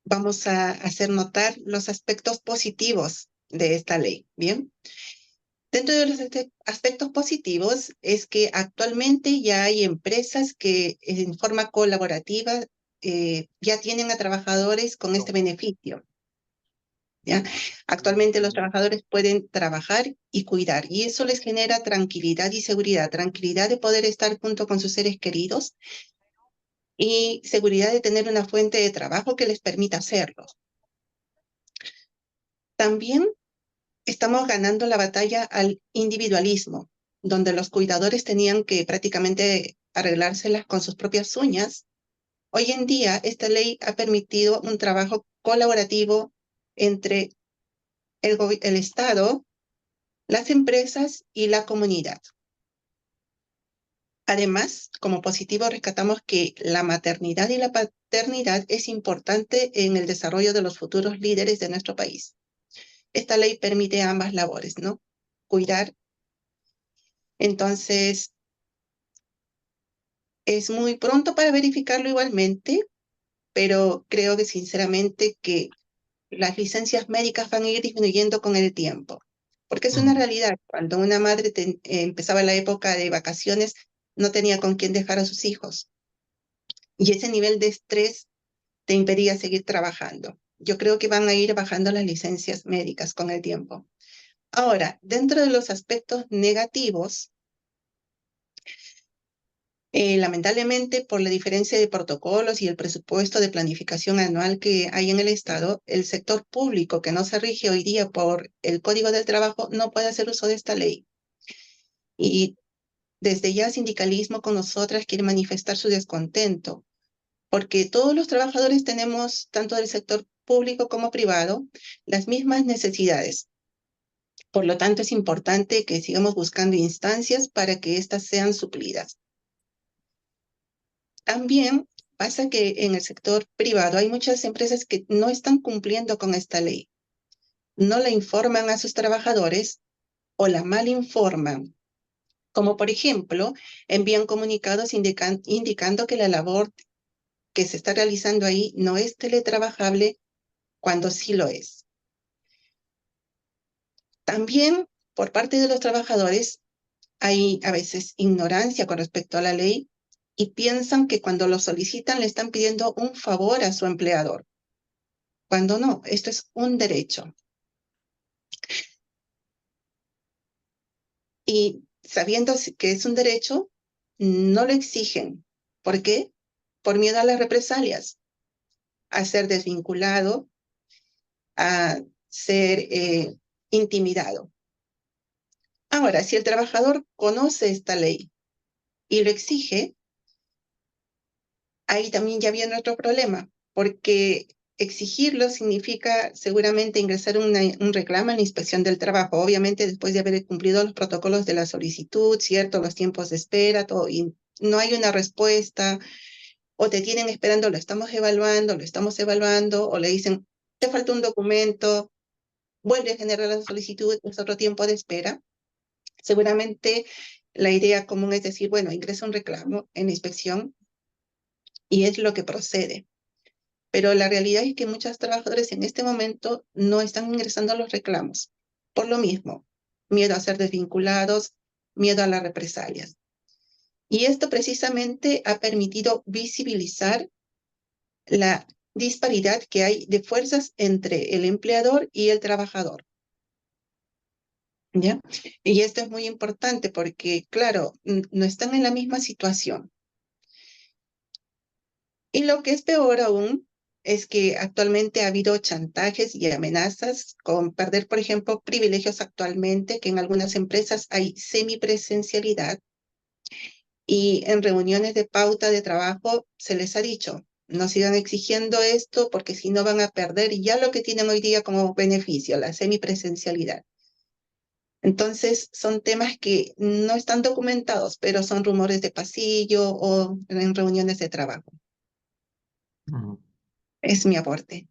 vamos a hacer notar los aspectos positivos de esta ley, ¿bien? Dentro de los aspectos positivos es que actualmente ya hay empresas que en forma colaborativa ya tienen a trabajadores con este beneficio. ¿Ya? Actualmente los trabajadores pueden trabajar y cuidar y eso les genera tranquilidad y seguridad, tranquilidad de poder estar junto con sus seres queridos y seguridad de tener una fuente de trabajo que les permita hacerlo. También estamos ganando la batalla al individualismo, donde los cuidadores tenían que prácticamente arreglárselas con sus propias uñas. Hoy en día esta ley ha permitido un trabajo colaborativo entre el Estado, las empresas y la comunidad. Además, como positivo rescatamos que la maternidad y la paternidad es importante en el desarrollo de los futuros líderes de nuestro país. Esta ley permite ambas labores, ¿no? Cuidar. Entonces, es muy pronto para verificarlo igualmente, pero creo que sinceramente que las licencias médicas van a ir disminuyendo con el tiempo, porque es una realidad. Cuando una madre empezaba la época de vacaciones, no tenía con quién dejar a sus hijos. Y ese nivel de estrés te impedía seguir trabajando. Yo creo que van a ir bajando las licencias médicas con el tiempo. Ahora, dentro de los aspectos negativos, lamentablemente, por la diferencia de protocolos y el presupuesto de planificación anual que hay en el Estado, el sector público que no se rige hoy día por el Código del Trabajo no puede hacer uso de esta ley. Y desde ya Sindicalismo con nosotras quiere manifestar su descontento, porque todos los trabajadores tenemos, tanto del sector público como privado, las mismas necesidades. Por lo tanto, es importante que sigamos buscando instancias para que éstas sean suplidas. También pasa que en el sector privado hay muchas empresas que no están cumpliendo con esta ley. No la informan a sus trabajadores o la mal informan. Como por ejemplo, envían comunicados indicando que la labor que se está realizando ahí no es teletrabajable cuando sí lo es. También por parte de los trabajadores hay a veces ignorancia con respecto a la ley y piensan que cuando lo solicitan le están pidiendo un favor a su empleador, cuando no, esto es un derecho. Y sabiendo que es un derecho, no lo exigen. ¿Por qué? Por miedo a las represalias, a ser desvinculado, a ser intimidado. Ahora, si el trabajador conoce esta ley y lo exige, ahí también ya viene otro problema, porque exigirlo significa seguramente ingresar un reclamo en la inspección del trabajo, obviamente después de haber cumplido los protocolos de la solicitud, ¿cierto? Los tiempos de espera, todo, y no hay una respuesta, o te tienen esperando, lo estamos evaluando, o le dicen, te falta un documento, vuelve a generar la solicitud, es otro tiempo de espera. Seguramente la idea común es decir, bueno, ingresa un reclamo en la inspección y es lo que procede. Pero la realidad es que muchos trabajadores en este momento no están ingresando los reclamos. Por lo mismo, miedo a ser desvinculados, miedo a las represalias. Y esto precisamente ha permitido visibilizar la disparidad que hay de fuerzas entre el empleador y el trabajador. ¿Ya? Y esto es muy importante porque, claro, no están en la misma situación. Y lo que es peor aún es que actualmente ha habido chantajes y amenazas con perder, por ejemplo, privilegios actualmente, que en algunas empresas hay semipresencialidad y en reuniones de pauta de trabajo se les ha dicho, no sigan exigiendo esto porque si no van a perder ya lo que tienen hoy día como beneficio, la semipresencialidad. Entonces, son temas que no están documentados, pero son rumores de pasillo o en reuniones de trabajo. Es mi aporte.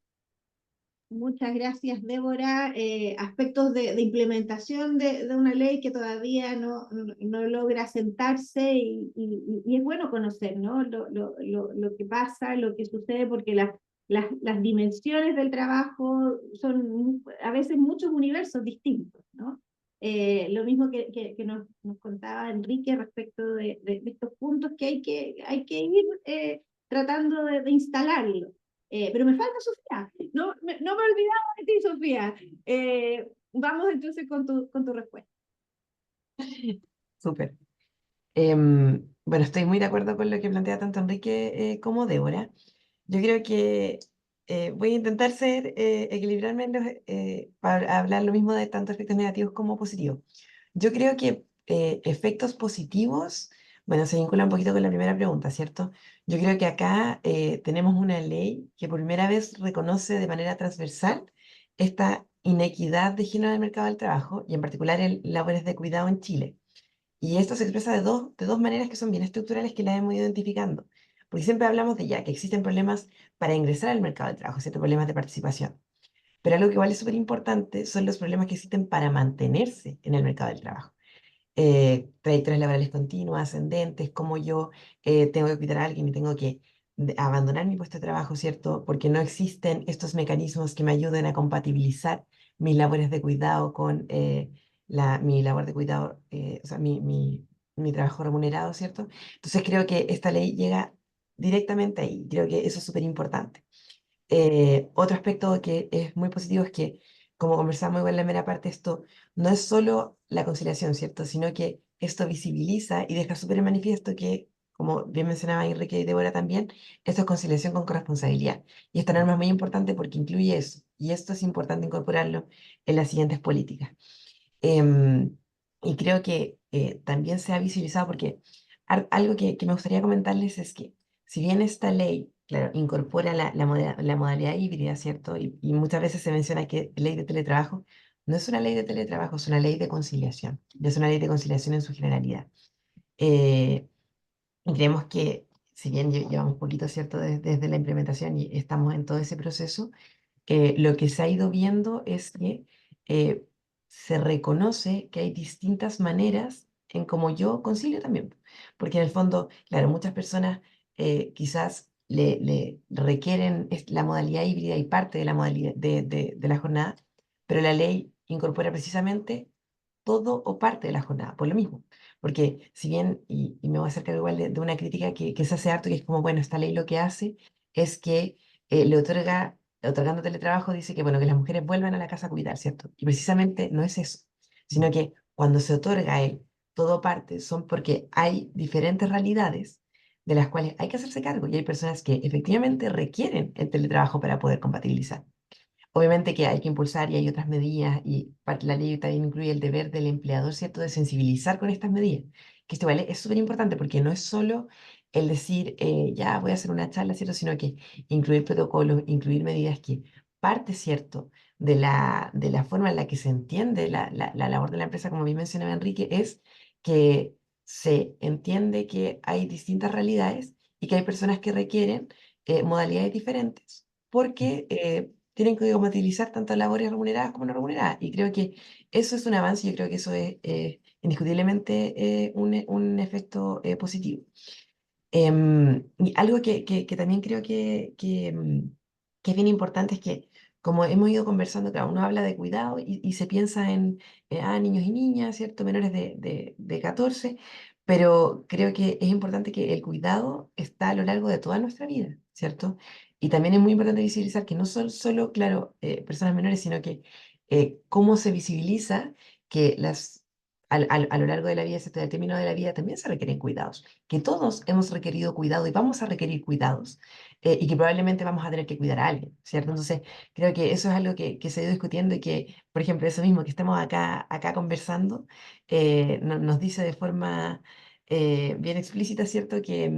Muchas gracias, Débora. Aspectos de implementación de una ley que todavía no logra sentarse y es bueno conocer, ¿no? Lo que pasa, lo que sucede, porque las dimensiones del trabajo son a veces muchos universos distintos, ¿no? Lo mismo que nos contaba Enrique respecto de estos puntos que hay que ir tratando de instalarlo. Pero me falta Sofía. No me he olvidado de ti, Sofía. Vamos entonces con tu respuesta. Súper. Bueno, estoy muy de acuerdo con lo que plantea tanto Enrique como Débora. Yo creo que voy a intentar equilibrarme para hablar lo mismo de tanto efectos negativos como positivos. Yo creo que efectos positivos, bueno, se vincula un poquito con la primera pregunta, ¿cierto? Yo creo que acá tenemos una ley que por primera vez reconoce de manera transversal esta inequidad de género en el mercado del trabajo y en particular en labores de cuidado en Chile. Y esto se expresa de dos maneras que son bien estructurales que las hemos ido identificando. Porque siempre hablamos de ya que existen problemas para ingresar al mercado del trabajo, ¿cierto? Problemas de participación. Pero algo que igual es súper importante son los problemas que existen para mantenerse en el mercado del trabajo. Trayectorias laborales continuas, ascendentes, como yo tengo que cuidar a alguien y tengo que abandonar mi puesto de trabajo, ¿cierto? Porque no existen estos mecanismos que me ayuden a compatibilizar mis labores de cuidado con mi labor de cuidado, o sea, mi trabajo remunerado, ¿cierto? Entonces creo que esta ley llega directamente ahí. Creo que eso es súper importante. Otro aspecto que es muy positivo es que, como conversamos igual en la primera parte, esto no es solo la conciliación, ¿cierto? Sino que esto visibiliza y deja súper en manifiesto que, como bien mencionaba Enrique y Débora también, esto es conciliación con corresponsabilidad. Y esta norma es muy importante porque incluye eso. Y esto es importante incorporarlo en las siguientes políticas. Em, y creo que también se ha visibilizado porque algo que me gustaría comentarles es que si bien esta ley, claro, incorpora la modalidad híbrida, ¿cierto? Y muchas veces se menciona que ley de teletrabajo, no es una ley de teletrabajo, es una ley de conciliación. Y es una ley de conciliación en su generalidad. Eh, y creemos que, si bien llevamos poquito, ¿cierto? Desde la implementación y estamos en todo ese proceso, lo que se ha ido viendo es que eh, se reconoce que hay distintas maneras en cómo yo concilio también. Porque en el fondo, claro, muchas personas quizás le requieren la modalidad híbrida y parte de la modalidad de la jornada, pero la ley incorpora precisamente todo o parte de la jornada, por lo mismo. Porque si bien, y me voy a acercar igual de una crítica que se hace harto, que es como, bueno, esta ley lo que hace es que otorgando teletrabajo, dice que, bueno, que las mujeres vuelvan a la casa a cuidar, ¿cierto? Y precisamente no es eso, sino que cuando se otorga el todo o parte, son porque hay diferentes realidades de las cuales hay que hacerse cargo y hay personas que efectivamente requieren el teletrabajo para poder compatibilizar. Obviamente que hay que impulsar y hay otras medidas y la ley también incluye el deber del empleador, ¿cierto?, de sensibilizar con estas medidas. Que esto vale, es súper importante porque no es solo el decir, ya voy a hacer una charla, ¿cierto?, sino que incluir protocolos, incluir medidas que parte, ¿cierto?, de la forma en la que se entiende la labor de la empresa, como bien mencionaba Enrique, es que se entiende que hay distintas realidades y que hay personas que requieren modalidades diferentes porque tienen que compatibilizar tanto labores remuneradas como no remuneradas. Y creo que eso es un avance, yo creo que eso es indiscutiblemente un efecto positivo. Y algo que también creo que es bien importante es que, como hemos ido conversando, claro, uno habla de cuidado y se piensa en niños y niñas, ¿cierto? Menores de 14, pero creo que es importante que el cuidado está a lo largo de toda nuestra vida, ¿cierto? Y también es muy importante visibilizar que no son solo, claro, personas menores, sino que cómo se visibiliza que a lo largo de la vida, ¿cierto? Al término de la vida también se requieren cuidados, que todos hemos requerido cuidado y vamos a requerir cuidados, y que probablemente vamos a tener que cuidar a alguien, ¿cierto? Entonces, creo que eso es algo que se ha ido discutiendo y que, por ejemplo, eso mismo que estamos acá conversando, nos dice de forma bien explícita, ¿cierto? Es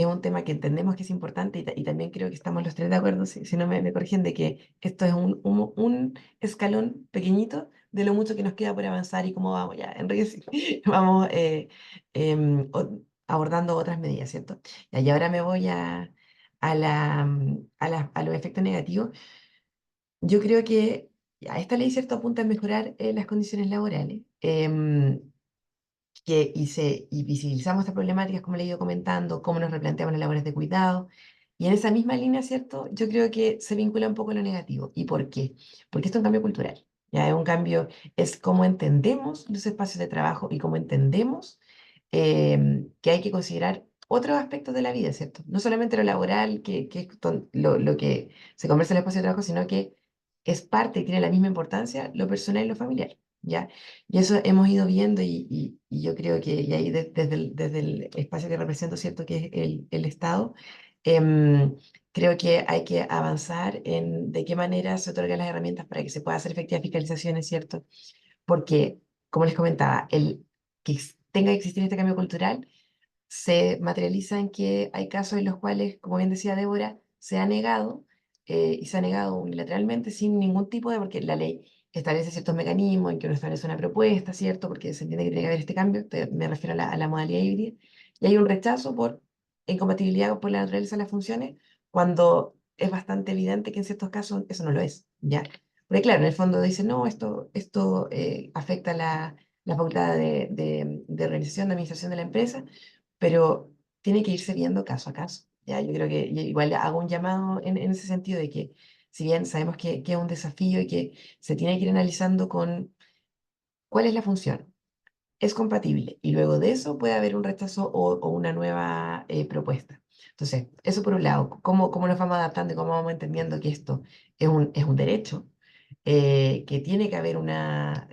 un tema que entendemos que es importante y también creo que estamos los tres de acuerdo, si no me corrigen, de que esto es un escalón pequeñito de lo mucho que nos queda por avanzar y cómo vamos ya, Enrique, sí, vamos abordando otras medidas, ¿cierto? Y ahora me voy a los efectos negativos. Yo creo que ya, esta ley, ¿cierto?, apunta a mejorar las condiciones laborales. Y visibilizamos estas problemáticas, como le he ido comentando, cómo nos replanteamos las labores de cuidado. Y en esa misma línea, ¿cierto? Yo creo que se vincula un poco lo negativo. ¿Y por qué? Porque esto es un cambio cultural. Ya es un cambio, es cómo entendemos los espacios de trabajo y cómo entendemos que hay que considerar otros aspectos de la vida, ¿cierto? No solamente lo laboral, que es lo que se conversa en el espacio de trabajo, sino que es parte y tiene la misma importancia lo personal y lo familiar, ¿ya? Y eso hemos ido viendo y yo creo que y ahí desde el espacio que represento, ¿cierto? Que es el Estado, creo que hay que avanzar en de qué manera se otorgan las herramientas para que se pueda hacer efectivas fiscalizaciones, ¿cierto? Porque, como les comentaba, el que tenga que existir este cambio cultural se materializa en que hay casos en los cuales, como bien decía Débora, se ha negado y se ha negado unilateralmente sin ningún tipo de, porque la ley establece ciertos mecanismos en que uno establece una propuesta, ¿cierto? Porque se entiende que tiene que haber este cambio, me refiero a la modalidad híbrida, y hay un rechazo por incompatibilidad por la naturaleza de las funciones, cuando es bastante evidente que en ciertos casos eso no lo es, ¿ya? Porque claro, en el fondo dice, no, esto afecta la facultad de organización, de administración de la empresa, pero tiene que irse viendo caso a caso. ¿Ya? Yo creo que y igual hago un llamado en ese sentido de que, si bien sabemos que es un desafío y que se tiene que ir analizando con cuál es la función, es compatible, y luego de eso puede haber un rechazo o una nueva propuesta. Entonces, eso por un lado, cómo nos vamos adaptando y cómo vamos entendiendo que esto es un derecho, que tiene que haber una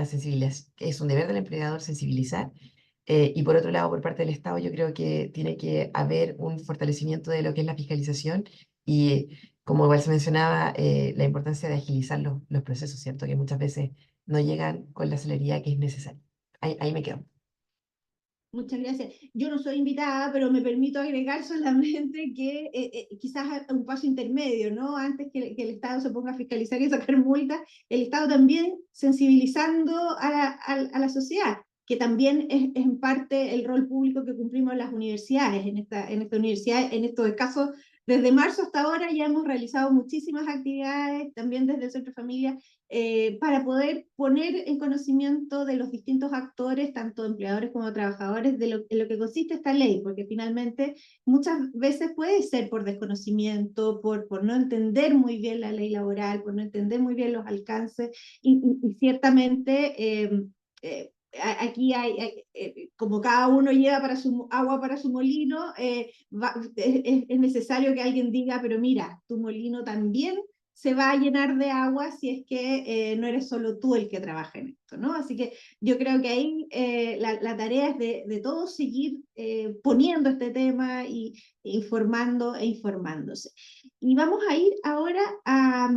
sensibilización, es un deber del empleador sensibilizar, y por otro lado, por parte del Estado, yo creo que tiene que haber un fortalecimiento de lo que es la fiscalización y, como igual se mencionaba, la importancia de agilizar los procesos, ¿cierto? Que muchas veces no llegan con la celeridad que es necesaria. Ahí me quedo. Muchas gracias. Yo no soy invitada, pero me permito agregar solamente que quizás a un paso intermedio, ¿no? Antes que el Estado se ponga a fiscalizar y a sacar multas, el Estado también sensibilizando a la sociedad, que también es en parte el rol público que cumplimos en las universidades. En esta universidad, en estos casos, desde marzo hasta ahora ya hemos realizado muchísimas actividades, también desde el Centro Familia, para poder poner en conocimiento de los distintos actores, tanto empleadores como trabajadores, en lo que consiste esta ley, porque finalmente muchas veces puede ser por desconocimiento, por no entender muy bien la ley laboral, por no entender muy bien los alcances, y ciertamente aquí como cada uno lleva para su agua para su molino, es necesario que alguien diga, pero mira, tu molino también se va a llenar de agua si es que no eres solo tú el que trabaja en esto, ¿no? Así que yo creo que ahí la tarea es de todos seguir poniendo este tema y informando e informándose. Y vamos a ir ahora a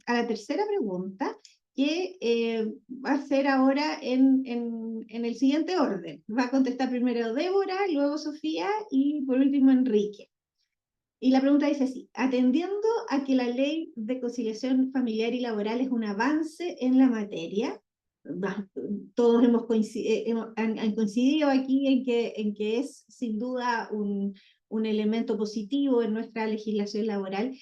la tercera pregunta, que va a ser ahora en el siguiente orden. Va a contestar primero Débora, luego Sofía y por último Enrique. Y la pregunta dice así: atendiendo a que la ley de conciliación familiar y laboral es un avance en la materia, todos han coincidido aquí en que es sin duda un elemento positivo en nuestra legislación laboral.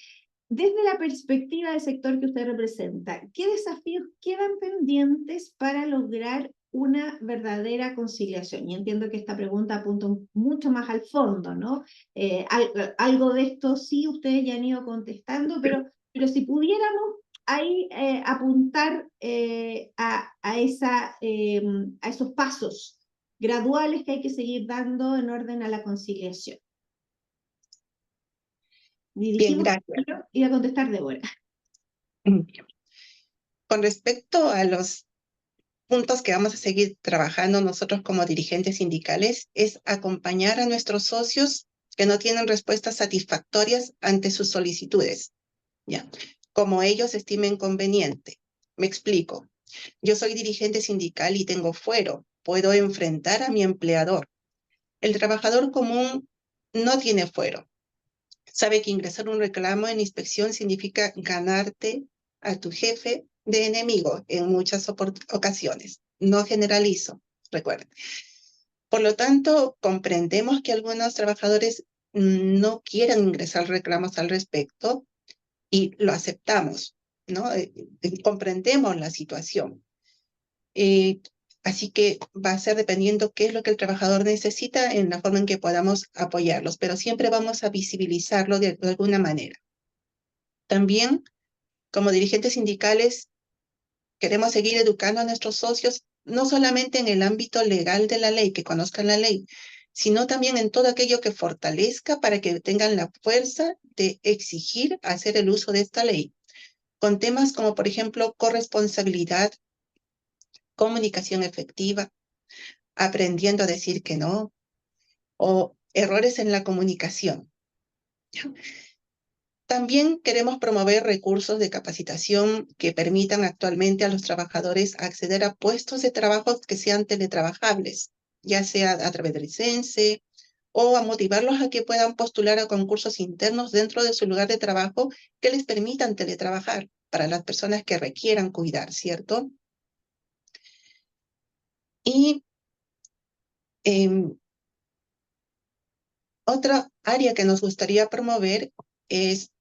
Desde la perspectiva del sector que usted representa, ¿qué desafíos quedan pendientes para lograr una verdadera conciliación? Y entiendo que esta pregunta apunta mucho más al fondo, ¿no? Algo de esto sí ustedes ya han ido contestando, pero si pudiéramos ahí apuntar a esos pasos graduales que hay que seguir dando en orden a la conciliación. Bien, Dirigimos gracias. y a contestar Débora. Con respecto a los puntos que vamos a seguir trabajando nosotros como dirigentes sindicales, es acompañar a nuestros socios que no tienen respuestas satisfactorias ante sus solicitudes, ¿ya? Como ellos estimen conveniente. Me explico. Yo soy dirigente sindical y tengo fuero. Puedo enfrentar a mi empleador. El trabajador común no tiene fuero. Sabe que ingresar un reclamo en inspección significa ganarte a tu jefe de enemigo en muchas ocasiones. No generalizo, recuerden. Por lo tanto, comprendemos que algunos trabajadores no quieren ingresar reclamos al respecto y lo aceptamos, ¿no? Comprendemos la situación. Así que va a ser dependiendo qué es lo que el trabajador necesita en la forma en que podamos apoyarlos, pero siempre vamos a visibilizarlo de alguna manera. También, como dirigentes sindicales, queremos seguir educando a nuestros socios, no solamente en el ámbito legal de la ley, que conozcan la ley, sino también en todo aquello que fortalezca para que tengan la fuerza de exigir hacer el uso de esta ley, con temas como, por ejemplo, corresponsabilidad, comunicación efectiva, aprendiendo a decir que no, o errores en la comunicación. También queremos promover recursos de capacitación que permitan actualmente a los trabajadores acceder a puestos de trabajo que sean teletrabajables, ya sea a través del CENSE o a motivarlos a que puedan postular a concursos internos dentro de su lugar de trabajo que les permitan teletrabajar para las personas que requieran cuidar, ¿cierto? Y otra área que nos gustaría promover es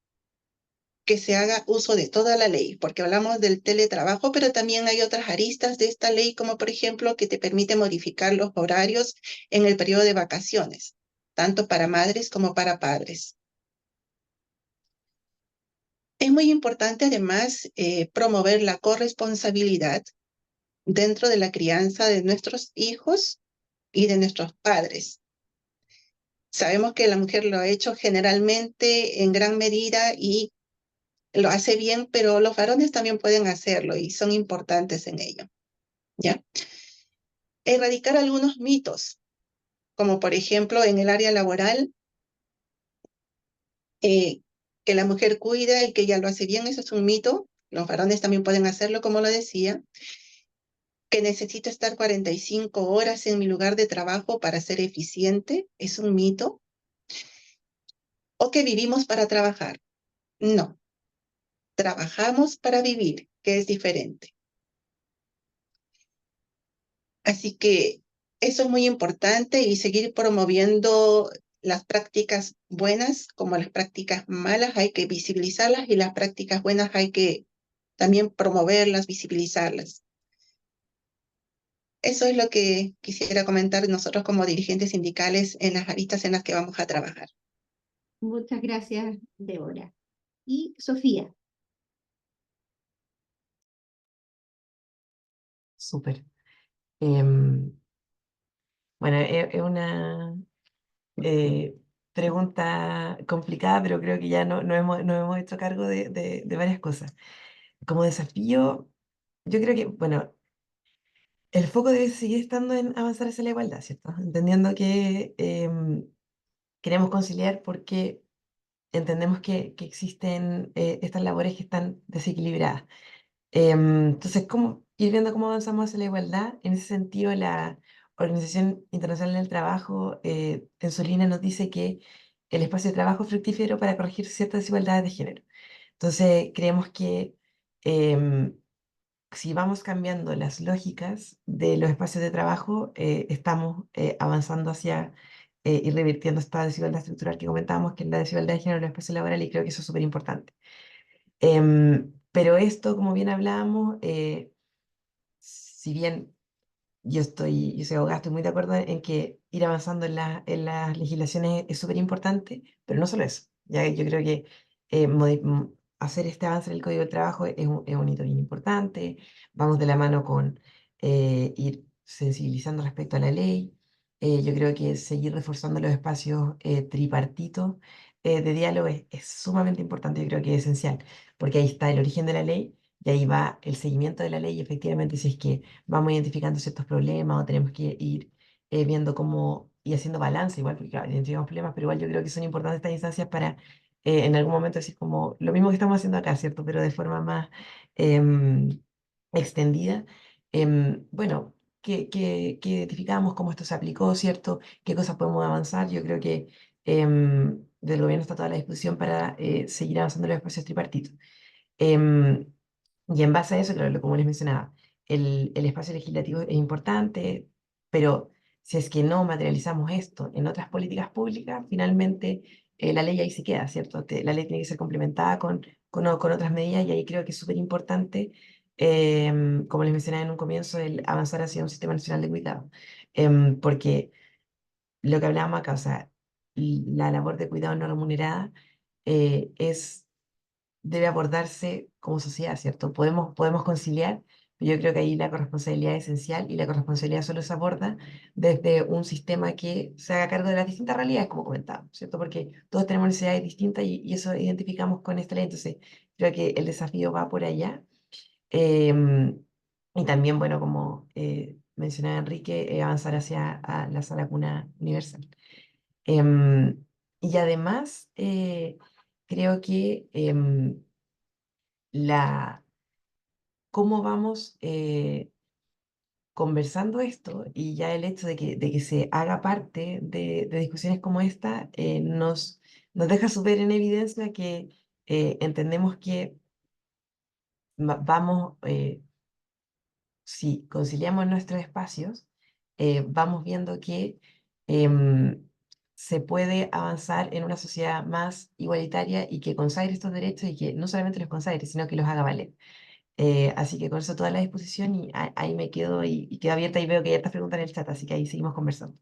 que se haga uso de toda la ley, porque hablamos del teletrabajo, pero también hay otras aristas de esta ley, como por ejemplo que te permite modificar los horarios en el periodo de vacaciones, tanto para madres como para padres. Es muy importante además promover la corresponsabilidad dentro de la crianza de nuestros hijos y de nuestros padres. Sabemos que la mujer lo ha hecho generalmente en gran medida y lo hace bien, pero los varones también pueden hacerlo y son importantes en ello, ¿ya? Erradicar algunos mitos, como por ejemplo en el área laboral, que la mujer cuida y que ella lo hace bien, eso es un mito. Los varones también pueden hacerlo, como lo decía. Que necesito estar 45 horas en mi lugar de trabajo para ser eficiente, es un mito. O que vivimos para trabajar. No, trabajamos para vivir, que es diferente. Así que eso es muy importante y seguir promoviendo las prácticas buenas como las prácticas malas, hay que visibilizarlas y las prácticas buenas hay que también promoverlas, visibilizarlas. Eso es lo que quisiera comentar nosotros como dirigentes sindicales en las aristas en las que vamos a trabajar. Muchas gracias, Débora. Y Sofía. Súper. Bueno, es una pregunta complicada, pero creo que ya nos hemos hecho cargo de varias cosas. Como desafío, yo creo que, bueno, el foco debe seguir estando en avanzar hacia la igualdad, ¿cierto? Entendiendo que queremos conciliar porque entendemos que existen estas labores que están desequilibradas. Entonces, ¿cómo ir viendo cómo avanzamos hacia la igualdad? En ese sentido, la Organización Internacional del Trabajo en su línea nos dice que el espacio de trabajo es fructífero para corregir ciertas desigualdades de género. Entonces, creemos que si vamos cambiando las lógicas de los espacios de trabajo, estamos avanzando hacia ir revirtiendo esta desigualdad estructural que comentábamos, que es la desigualdad de género en los espacios laborales, y creo que eso es súper importante. Pero esto, como bien hablábamos, si bien yo soy abogada, estoy muy de acuerdo en que ir avanzando en las legislaciones es súper importante, pero no solo eso. Ya yo creo que hacer este avance en el Código del Trabajo es un hito bien importante. Vamos de la mano con ir sensibilizando respecto a la ley. Yo creo que seguir reforzando los espacios tripartitos de diálogo es sumamente importante, yo creo que es esencial, porque ahí está el origen de la ley y ahí va el seguimiento de la ley, y efectivamente, si es que vamos identificando ciertos problemas o tenemos que ir viendo cómo y haciendo balance, igual, porque claro, identificamos problemas, pero igual yo creo que son importantes estas instancias para en algún momento decir como lo mismo que estamos haciendo acá, ¿cierto? Pero de forma más em, extendida. Bueno, que identificamos cómo esto se aplicó, ¿cierto? ¿Qué cosas podemos avanzar? Yo creo que del gobierno está toda la discusión para seguir avanzando en los espacios tripartitos. Em, y en base a eso, claro, como les mencionaba, el espacio legislativo es importante, pero si es que no materializamos esto en otras políticas públicas, finalmente la ley ahí se queda, ¿cierto? La ley tiene que ser complementada con otras medidas, y ahí creo que es súper importante, como les mencionaba en un comienzo, el avanzar hacia un sistema nacional de cuidado. Porque lo que hablábamos acá, o sea, la labor de cuidado no remunerada es debe abordarse como sociedad, ¿cierto? Podemos conciliar, pero yo creo que ahí la corresponsabilidad es esencial, y la corresponsabilidad solo se aborda desde un sistema que se haga cargo de las distintas realidades, como comentaba, ¿cierto? Porque todos tenemos necesidades distintas, y eso identificamos con esta ley. Entonces, creo que el desafío va por allá. Em, y también, bueno, como mencionaba Enrique, avanzar hacia la sala cuna universal. Em, y además, creo que cómo vamos conversando esto, y ya el hecho de que se haga parte de discusiones como esta, nos deja súper en evidencia que entendemos que vamos, si conciliamos nuestros espacios, vamos viendo que em, se puede avanzar en una sociedad más igualitaria y que consagre estos derechos, y que no solamente los consagre, sino que los haga valer. Así que con eso toda la disposición, y ahí me quedo, y quedo abierta, y veo que hay hartas preguntas en el chat, así que ahí seguimos conversando.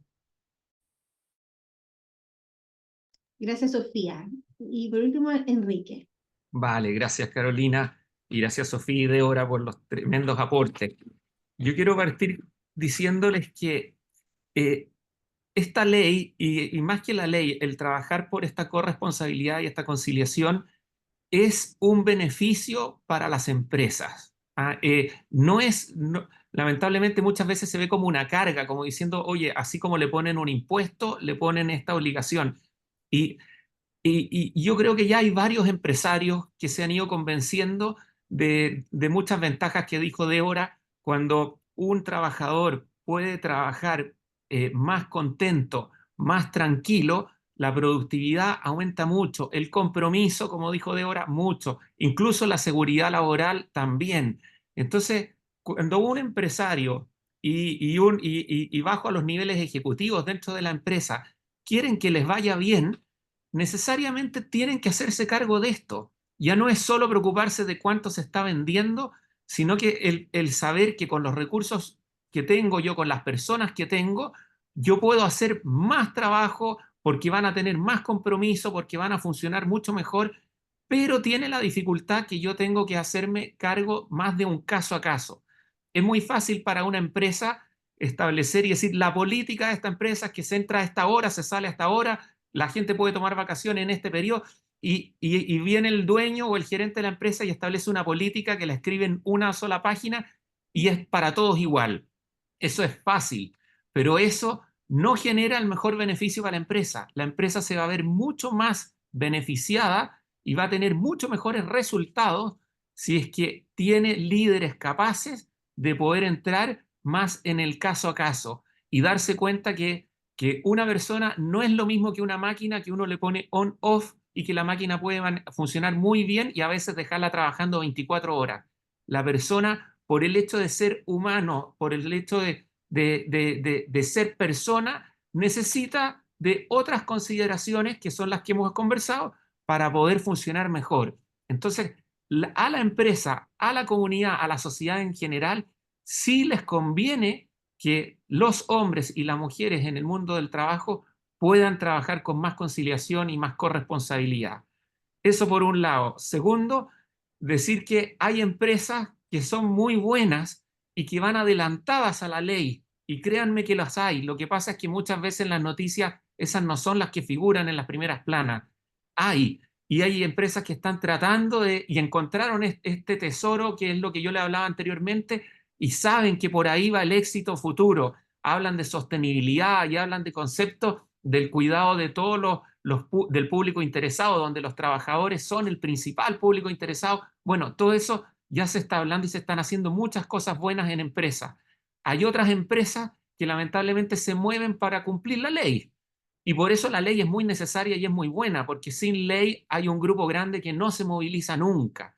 Gracias, Sofía. Y por último, Enrique. Vale, gracias Carolina y gracias Sofía y Deora por los tremendos aportes. Yo quiero partir diciéndoles que esta ley, y más que la ley, el trabajar por esta corresponsabilidad y esta conciliación es un beneficio para las empresas. Lamentablemente muchas veces se ve como una carga, como diciendo, oye, así como le ponen un impuesto, le ponen esta obligación. Y y yo creo que ya hay varios empresarios que se han ido convenciendo de muchas ventajas que dijo Débora. Cuando un trabajador puede trabajar más contento, más tranquilo, la productividad aumenta mucho, el compromiso, como dijo Débora, mucho, incluso la seguridad laboral también. Entonces, cuando un empresario y bajo a los niveles ejecutivos dentro de la empresa quieren que les vaya bien, necesariamente tienen que hacerse cargo de esto. Ya no es solo preocuparse de cuánto se está vendiendo, sino que el saber que con los recursos que tengo yo, con las personas que tengo, yo puedo hacer más trabajo porque van a tener más compromiso, porque van a funcionar mucho mejor, pero tiene la dificultad que yo tengo que hacerme cargo más de un caso a caso. Es muy fácil para una empresa establecer y decir, la política de esta empresa es que se entra a esta hora, se sale a esta hora, la gente puede tomar vacaciones en este periodo, y viene el dueño o el gerente de la empresa y establece una política que la escribe en una sola página y es para todos igual. Eso es fácil, pero eso no genera el mejor beneficio para la empresa. La empresa se va a ver mucho más beneficiada y va a tener mucho mejores resultados si es que tiene líderes capaces de poder entrar más en el caso a caso y darse cuenta que una persona no es lo mismo que una máquina que uno le pone on-off y que la máquina puede funcionar muy bien y a veces dejarla trabajando 24 horas. La persona por el hecho de ser humano, por el hecho de ser persona, necesita de otras consideraciones que son las que hemos conversado para poder funcionar mejor. Entonces, a la empresa, a la comunidad, a la sociedad en general, sí les conviene que los hombres y las mujeres en el mundo del trabajo puedan trabajar con más conciliación y más corresponsabilidad. Eso por un lado. Segundo, decir que hay empresas que son muy buenas y que van adelantadas a la ley. Y créanme que las hay. Lo que pasa es que muchas veces en las noticias esas no son las que figuran en las primeras planas. Y hay empresas que están tratando y encontraron este tesoro, que es lo que yo le hablaba anteriormente, y saben que por ahí va el éxito futuro. Hablan de sostenibilidad y hablan de conceptos del cuidado de todos del público interesado, donde los trabajadores son el principal público interesado. Bueno, todo eso ya se está hablando y se están haciendo muchas cosas buenas en empresas. Hay otras empresas que lamentablemente se mueven para cumplir la ley. Y por eso la ley es muy necesaria y es muy buena, porque sin ley hay un grupo grande que no se moviliza nunca.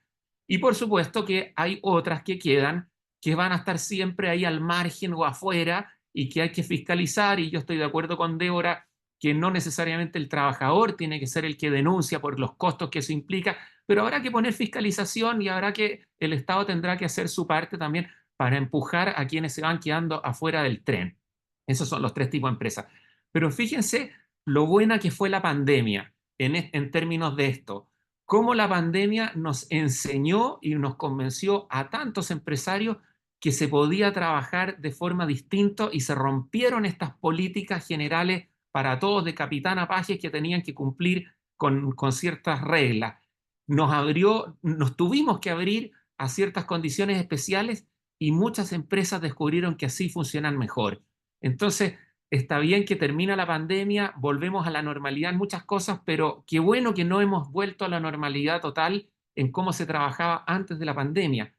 Y por supuesto que hay otras que quedan, que van a estar siempre ahí al margen o afuera y que hay que fiscalizar. Y yo estoy de acuerdo con Débora que no necesariamente el trabajador tiene que ser el que denuncia por los costos que eso implica, pero habrá que poner fiscalización y habrá que, el Estado tendrá que hacer su parte también para empujar a quienes se van quedando afuera del tren. Esos son los tres tipos de empresas. Pero fíjense lo buena que fue la pandemia en términos de esto. Cómo la pandemia nos enseñó y nos convenció a tantos empresarios que se podía trabajar de forma distinta y se rompieron estas políticas generales para todos de capitán a pajes que tenían que cumplir con ciertas reglas. Nos tuvimos que abrir a ciertas condiciones especiales y muchas empresas descubrieron que así funcionan mejor. Entonces, está bien que termina la pandemia, volvemos a la normalidad en muchas cosas, pero qué bueno que no hemos vuelto a la normalidad total en cómo se trabajaba antes de la pandemia.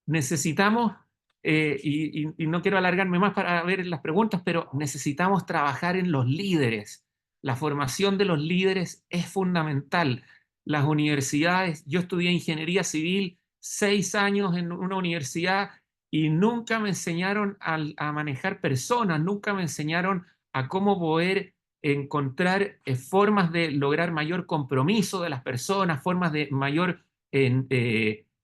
Necesitamos, y no quiero alargarme más para ver las preguntas, pero necesitamos trabajar en los líderes. La formación de los líderes es fundamental. Las universidades, yo estudié ingeniería civil 6 años en una universidad y nunca me enseñaron a manejar personas, nunca me enseñaron a cómo poder encontrar formas de lograr mayor compromiso de las personas, formas de mayor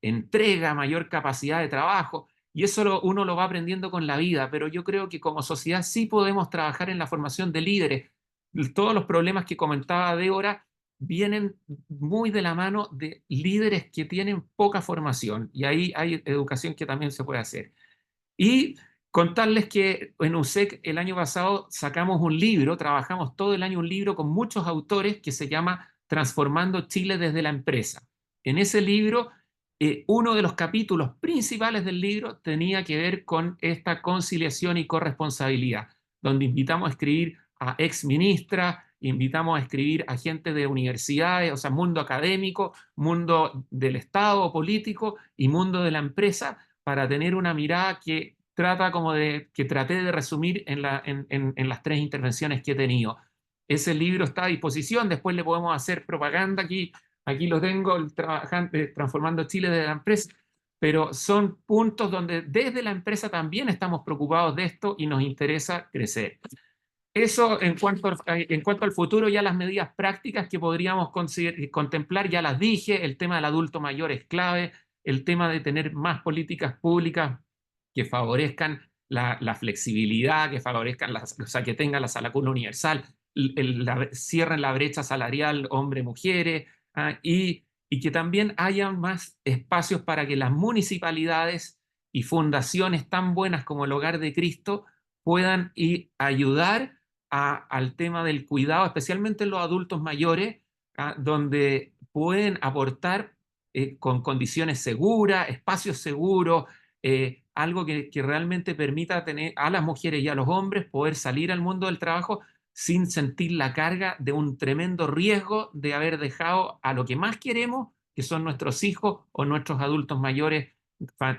entrega, mayor capacidad de trabajo. Y eso uno lo va aprendiendo con la vida, pero yo creo que como sociedad sí podemos trabajar en la formación de líderes. Todos los problemas que comentaba Débora vienen muy de la mano de líderes que tienen poca formación y ahí hay educación que también se puede hacer. Y contarles que en USEC el año pasado sacamos un libro, trabajamos todo el año un libro con muchos autores que se llama Transformando Chile desde la empresa. En ese libro, uno de los capítulos principales del libro tenía que ver con esta conciliación y corresponsabilidad, donde invitamos a escribir a exministras, invitamos a escribir a gente de universidades, o sea, mundo académico, mundo del Estado político y mundo de la empresa, para tener una mirada que traté de resumir en las 3 intervenciones que he tenido. Ese libro está a disposición, después le podemos hacer propaganda aquí lo tengo, Transformando Chile desde la empresa, pero son puntos donde desde la empresa también estamos preocupados de esto y nos interesa crecer. Eso en cuanto al futuro, ya las medidas prácticas que podríamos contemplar, ya las dije, el tema del adulto mayor es clave, el tema de tener más políticas públicas que favorezcan la flexibilidad, que favorezcan, o sea, que tengan la salud universal, cierren la brecha salarial hombre-mujeres, y que también haya más espacios para que las municipalidades y fundaciones tan buenas como el Hogar de Cristo puedan ayudar al tema del cuidado, especialmente en los adultos mayores, donde pueden aportar con condiciones seguras, espacios seguros, algo que realmente permita tener a las mujeres y a los hombres poder salir al mundo del trabajo sin sentir la carga de un tremendo riesgo de haber dejado a lo que más queremos, que son nuestros hijos o nuestros adultos mayores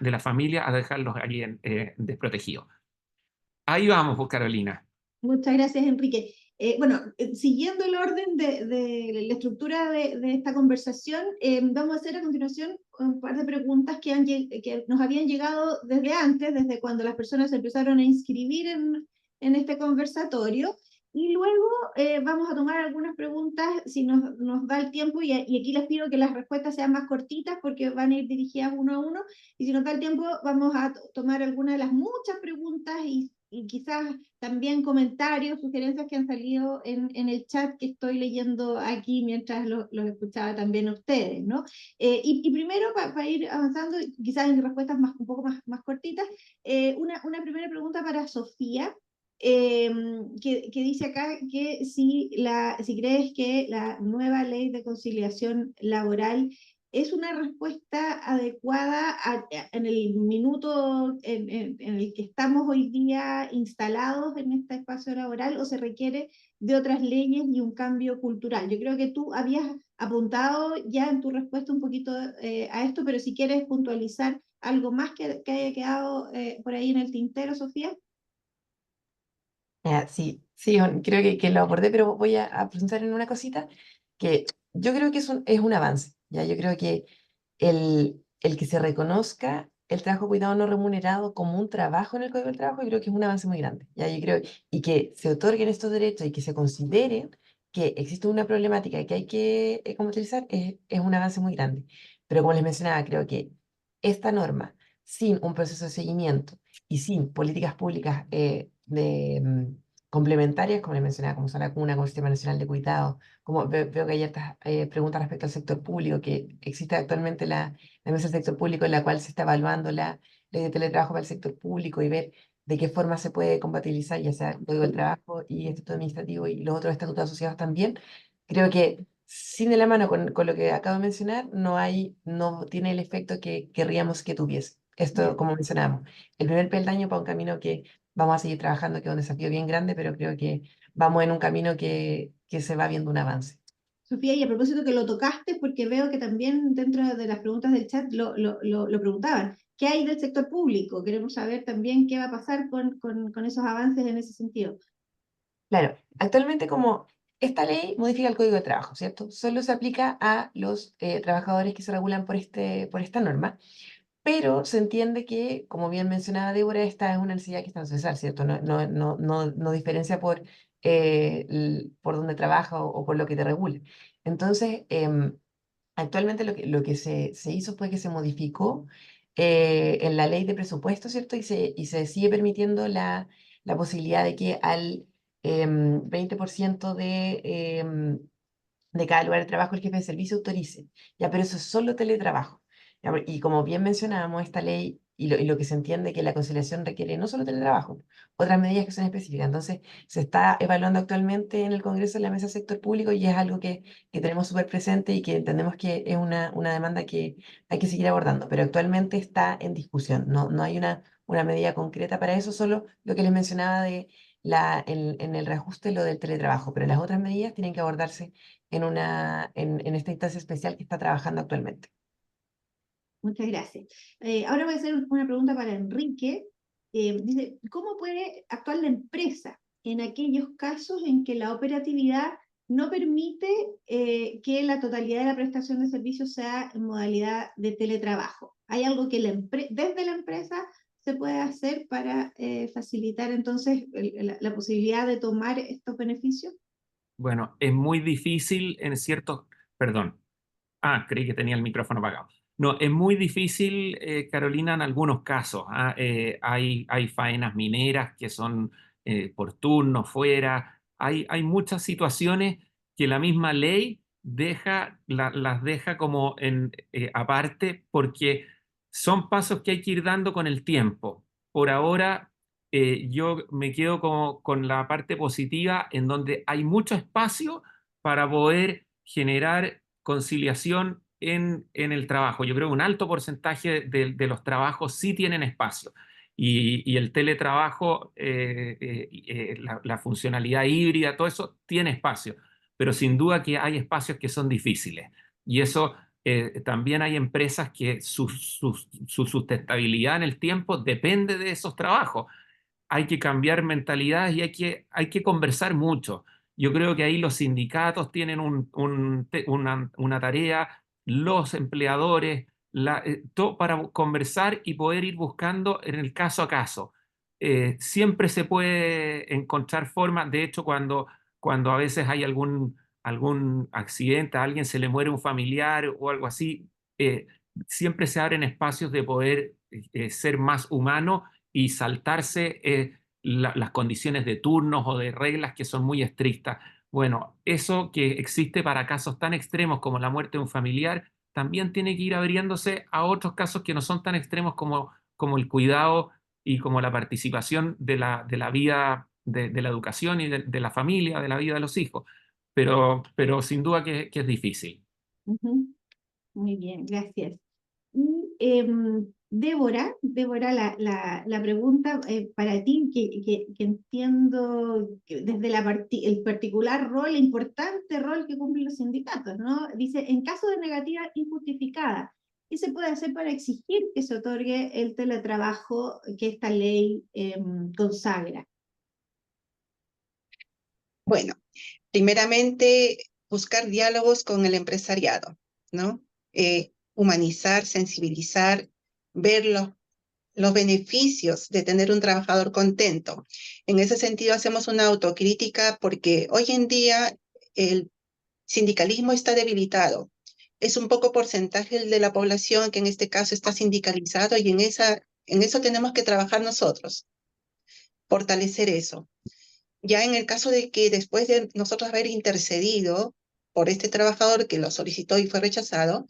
de la familia, a dejarlos allí desprotegidos. Ahí vamos, pues, Carolina. Muchas gracias, Enrique. Siguiendo el orden de la estructura de esta conversación, vamos a hacer a continuación un par de preguntas que nos habían llegado desde antes, desde cuando las personas se empezaron a inscribir en este conversatorio. Y luego vamos a tomar algunas preguntas si nos da el tiempo, y aquí les pido que las respuestas sean más cortitas porque van a ir dirigidas uno a uno, y si nos da el tiempo vamos a tomar algunas de las muchas preguntas y quizás también comentarios, sugerencias que han salido en el chat que estoy leyendo aquí mientras los escuchaba también a ustedes, ¿no? Y primero, para ir avanzando, quizás en respuestas un poco más cortitas, una primera pregunta para Sofía, que dice acá que si crees que la nueva ley de conciliación laboral es una respuesta adecuada en el minuto en el que estamos hoy día instalados en este espacio laboral, o se requiere de otras leyes y un cambio cultural. Yo creo que tú habías apuntado ya en tu respuesta un poquito a esto, pero si quieres puntualizar algo más que haya quedado por ahí en el tintero, Sofía. Sí, sí, creo que lo abordé, pero voy a preguntar en una cosita que yo creo que es un avance. ¿Ya? Yo creo que el que se reconozca el trabajo cuidado no remunerado como un trabajo en el Código del Trabajo, yo creo que es un avance muy grande. ¿Ya? Yo creo, y que se otorguen estos derechos y que se consideren que existe una problemática que hay que utilizar es un avance muy grande. Pero como les mencionaba, creo que esta norma, sin un proceso de seguimiento y sin políticas públicas complementarias, como les mencionaba, como son la CUNA, como el Sistema Nacional de Cuidado, como veo que hay estas preguntas respecto al sector público, que existe actualmente la mesa del sector público en la cual se está evaluando la ley de teletrabajo para el sector público y ver de qué forma se puede compatibilizar, ya sea el Código del Trabajo y Estatuto Administrativo y los otros estatutos asociados también. Creo que sin de la mano con lo que acabo de mencionar, no tiene el efecto que querríamos que tuviese. Esto, como mencionábamos, el primer peldaño para un camino que vamos a seguir trabajando, que es un desafío bien grande, pero creo que vamos en un camino que se va viendo un avance. Sofía, y a propósito que lo tocaste, porque veo que también dentro de las preguntas del chat lo preguntaban. ¿Qué hay del sector público? Queremos saber también qué va a pasar con esos avances en ese sentido. Claro, actualmente como esta ley modifica el Código de Trabajo, ¿cierto? Solo se aplica a los trabajadores que se regulan por esta norma, pero se entiende que, como bien mencionaba Débora, esta es una necesidad que está transversal, ¿cierto? No diferencia por dónde trabaja o por lo que te regule. Entonces, actualmente lo que se hizo fue que se modificó en la ley de presupuesto, ¿cierto? Y se sigue permitiendo la posibilidad de que al 20% de cada lugar de trabajo el jefe de servicio autorice. Ya, pero eso es solo teletrabajo. Ya, y como bien mencionábamos, esta ley y lo que se entiende que la conciliación requiere no solo teletrabajo, otras medidas que son específicas. Entonces, se está evaluando actualmente en el Congreso en la mesa del sector público y es algo que tenemos súper presente y que entendemos que es una demanda que hay que seguir abordando, pero actualmente está en discusión. No hay una medida concreta para eso, solo lo que les mencionaba en el reajuste lo del teletrabajo, pero las otras medidas tienen que abordarse en esta instancia especial que está trabajando actualmente. Muchas gracias. Ahora voy a hacer una pregunta para Enrique. Dice, ¿cómo puede actuar la empresa en aquellos casos en que la operatividad no permite que la totalidad de la prestación de servicios sea en modalidad de teletrabajo? ¿Hay algo que desde la empresa se puede hacer para facilitar entonces la posibilidad de tomar estos beneficios? Bueno, es muy difícil en ciertos... Perdón. Creí que tenía el micrófono apagado. No, es muy difícil, Carolina, en algunos casos. Hay faenas mineras que son por turno, fuera. Hay muchas situaciones que la misma ley las deja como aparte porque son pasos que hay que ir dando con el tiempo. Por ahora, yo me quedo con la parte positiva en donde hay mucho espacio para poder generar conciliación en el trabajo. Yo creo que un alto porcentaje de los trabajos sí tienen espacio. Y el teletrabajo, la funcionalidad híbrida, todo eso tiene espacio. Pero sin duda que hay espacios que son difíciles. Y eso también hay empresas que su sustentabilidad en el tiempo depende de esos trabajos. Hay que cambiar mentalidades y hay que conversar mucho. Yo creo que ahí los sindicatos tienen una tarea, los empleadores, para conversar y poder ir buscando en el caso a caso. Siempre se puede encontrar formas, de hecho, cuando a veces hay algún accidente, a alguien se le muere un familiar o algo así, siempre se abren espacios de poder ser más humano y saltarse las condiciones de turnos o de reglas que son muy estrictas. Bueno, eso que existe para casos tan extremos como la muerte de un familiar, también tiene que ir abriéndose a otros casos que no son tan extremos como el cuidado y como la participación de la vida, de la educación y de la familia, de la vida de los hijos. Pero sin duda que es difícil. Ujú. Muy bien, gracias. Y Débora, la pregunta para ti, que entiendo que desde el particular rol, el importante rol que cumplen los sindicatos, ¿no? Dice, en caso de negativa injustificada, ¿qué se puede hacer para exigir que se otorgue el teletrabajo que esta ley consagra? Bueno, primeramente, buscar diálogos con el empresariado, ¿no? Humanizar, sensibilizar, ver los beneficios de tener un trabajador contento. En ese sentido, hacemos una autocrítica porque hoy en día el sindicalismo está debilitado. Es un poco porcentaje de la población que en este caso está sindicalizado y en eso tenemos que trabajar nosotros, fortalecer eso. Ya en el caso de que después de nosotros haber intercedido por este trabajador que lo solicitó y fue rechazado,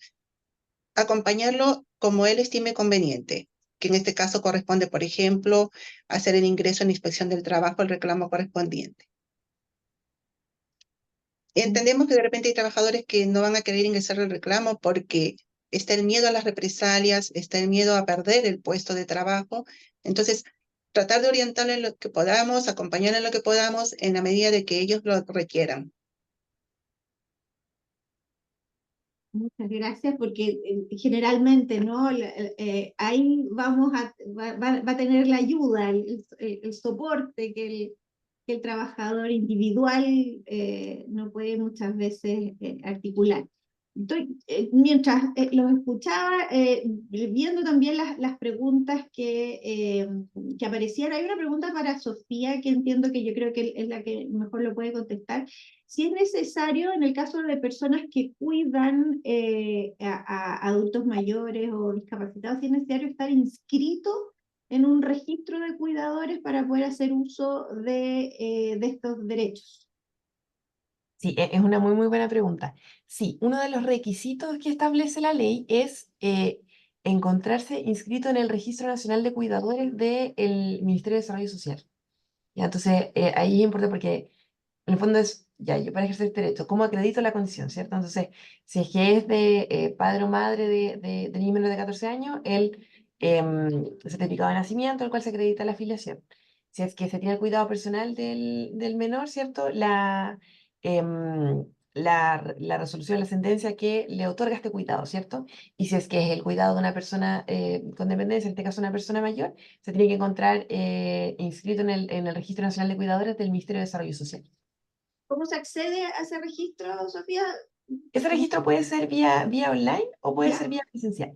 acompañarlo como él estime conveniente, que en este caso corresponde, por ejemplo, hacer el ingreso en inspección del trabajo, el reclamo correspondiente. Entendemos que de repente hay trabajadores que no van a querer ingresar el reclamo porque está el miedo a las represalias, está el miedo a perder el puesto de trabajo. Entonces, tratar de orientarle en lo que podamos, acompañarle en lo que podamos en la medida de que ellos lo requieran. Muchas gracias, porque generalmente, ¿no? Ahí va a tener la ayuda, el soporte que el trabajador individual no puede muchas veces articular. Mientras los escuchaba, viendo también las preguntas que aparecían, hay una pregunta para Sofía que entiendo que yo creo que es la que mejor lo puede contestar. Si es necesario, en el caso de personas que cuidan a adultos mayores o discapacitados, si es necesario estar inscrito en un registro de cuidadores para poder hacer uso de estos derechos. Sí, es una muy, muy buena pregunta. Sí, uno de los requisitos que establece la ley es encontrarse inscrito en el Registro Nacional de Cuidadores del Ministerio de Desarrollo Social. ¿Ya? Entonces, ahí es importante porque en el fondo es, ya, yo para ejercer este derecho, ¿cómo acredito la condición, cierto? Entonces, si es que es de padre o madre de niño menor de 14 años, el certificado de nacimiento, el cual se acredita la afiliación. Si es que se tiene el cuidado personal del menor, ¿cierto? La resolución, la sentencia que le otorga este cuidado, ¿cierto? Y si es que es el cuidado de una persona con dependencia, en este caso una persona mayor, se tiene que encontrar inscrito en el Registro Nacional de Cuidadores del Ministerio de Desarrollo Social. ¿Cómo se accede a ese registro, Sofía? Ese registro puede ser vía online o puede Ya. ser vía presencial.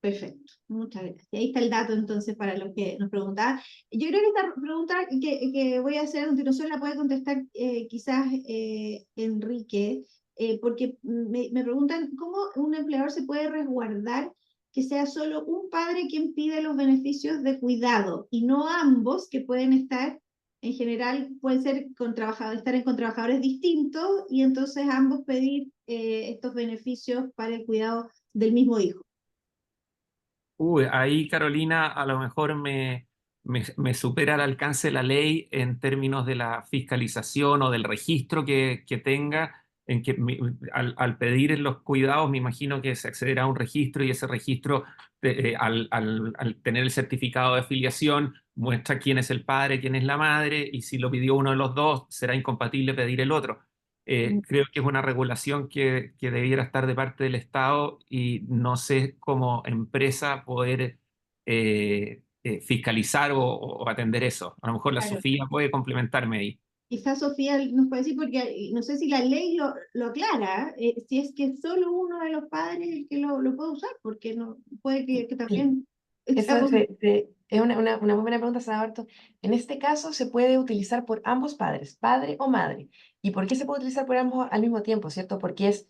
Perfecto, muchas gracias. Y ahí está el dato entonces para los que nos preguntaban. Yo creo que esta pregunta que voy a hacer a continuación la puede contestar quizás Enrique, porque me preguntan cómo un empleador se puede resguardar que sea solo un padre quien pide los beneficios de cuidado y no ambos que pueden estar, en general, pueden ser estar con trabajadores distintos y entonces ambos pedir estos beneficios para el cuidado del mismo hijo. Uy, ahí Carolina a lo mejor me supera el alcance de la ley en términos de la fiscalización o del registro que tenga, en que al pedir los cuidados me imagino que se accederá a un registro y ese registro al tener el certificado de afiliación muestra quién es el padre, quién es la madre y si lo pidió uno de los dos será incompatible pedir el otro. Creo que es una regulación que debiera estar de parte del Estado y no sé cómo empresa poder fiscalizar o atender eso. A lo mejor la Claro. Sofía puede complementarme ahí. quizás Sofía nos puede decir, porque no sé si la ley lo aclara, si es que solo uno de los padres el que lo puede usar, porque no puede que Sí, también sea eso es una muy buena pregunta, Sadabarto. En este caso se puede utilizar por ambos padres, padre o madre. ¿Y por qué se puede utilizar por ambos al mismo tiempo, cierto? Porque es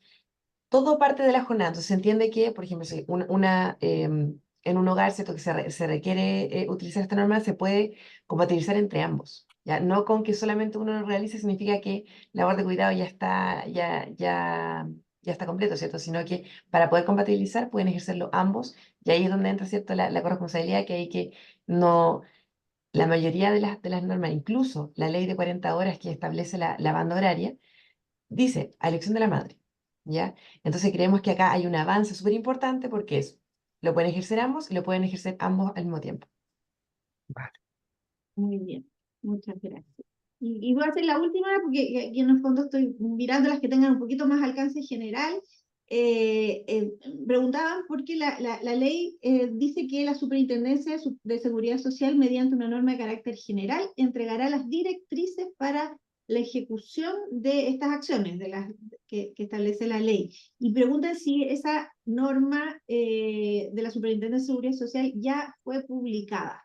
todo parte de la jornada. Entonces se entiende que, por ejemplo, si en un hogar, ¿cierto? Que se requiere utilizar esta norma, se puede compatibilizar entre ambos. ¿Ya? No con que solamente uno lo realice significa que la labor de cuidado ya está completo, ¿cierto? Sino que para poder compatibilizar pueden ejercerlo ambos, y ahí es donde entra, ¿cierto? La corresponsabilidad, que hay que no... La mayoría de las normas, incluso la ley de 40 horas que establece la banda horaria, dice a elección de la madre, ¿ya? Entonces creemos que acá hay un avance súper importante porque lo pueden ejercer ambos y lo pueden ejercer ambos al mismo tiempo. Vale. muy bien, muchas gracias. Y voy a hacer la última, porque aquí en el fondo estoy mirando las que tengan un poquito más alcance general. Preguntaban por qué la ley dice que la Superintendencia de Seguridad Social, mediante una norma de carácter general, entregará las directrices para la ejecución de estas acciones que establece la ley. Y preguntan si esa norma de la Superintendencia de Seguridad Social ya fue publicada.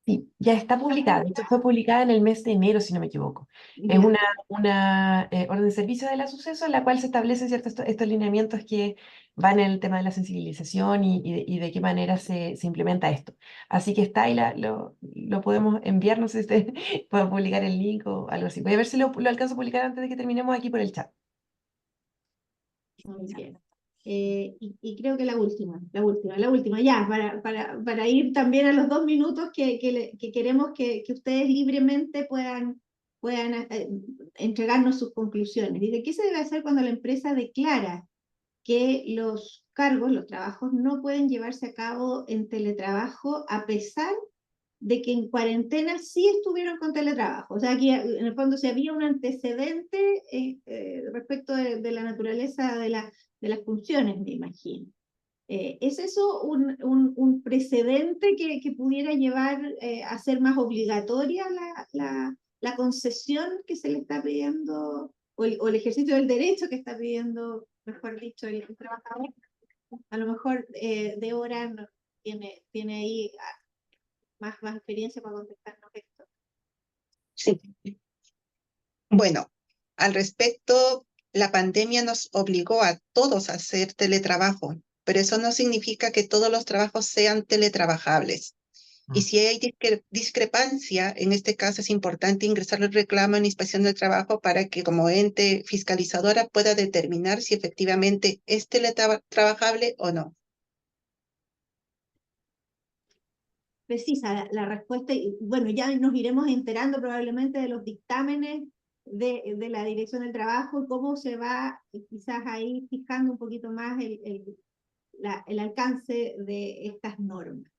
Sí, ya está publicada. De hecho, fue publicada en el mes de enero, si no me equivoco. Es Ya. una orden de servicio de la suceso en la cual se establecen ciertos estos lineamientos que van en el tema de la sensibilización y de qué manera se implementa esto. Así que está ahí, lo podemos enviar, no sé si usted puede publicar el link o algo así. Voy a ver si lo alcanzo a publicar antes de que terminemos aquí por el chat. Muy bien. Y creo que la última, ya, para ir también a los 2 minutos que queremos que ustedes libremente puedan entregarnos sus conclusiones. Dice, ¿qué se debe hacer cuando la empresa declara que los cargos, los trabajos no pueden llevarse a cabo en teletrabajo a pesar de que en cuarentena sí estuvieron con teletrabajo? O sea, aquí en el fondo si había un antecedente respecto de la naturaleza de las funciones, me imagino. ¿Es eso un precedente que pudiera llevar a ser más obligatoria la concesión que se le está pidiendo, o el ejercicio del derecho que está pidiendo, mejor dicho, el trabajador? A lo mejor Débora tiene ahí más experiencia para contestarnos esto. Sí. Bueno, al respecto, la pandemia nos obligó a todos a hacer teletrabajo, pero eso no significa que todos los trabajos sean teletrabajables. Y si hay discrepancia, en este caso es importante ingresar el reclamo en Inspección del Trabajo para que como ente fiscalizadora pueda determinar si efectivamente es teletrabajable o no. Precisa la respuesta, y bueno, ya nos iremos enterando probablemente de los dictámenes de la Dirección del Trabajo y cómo se va quizás ahí fijando un poquito más el alcance de estas normas.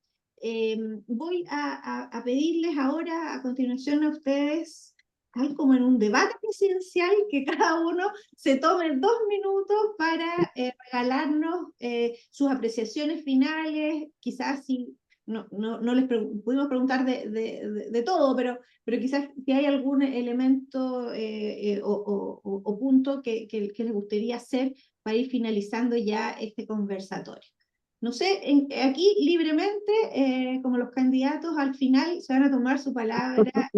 Voy a pedirles ahora, a continuación, a ustedes, hay como en un debate presidencial, que cada uno se tome 2 minutos para regalarnos sus apreciaciones finales, quizás si no les pudimos preguntar de todo, pero quizás si hay algún elemento o punto que les gustaría hacer para ir finalizando ya este conversatorio. No sé, aquí libremente, como los candidatos al final se van a tomar su palabra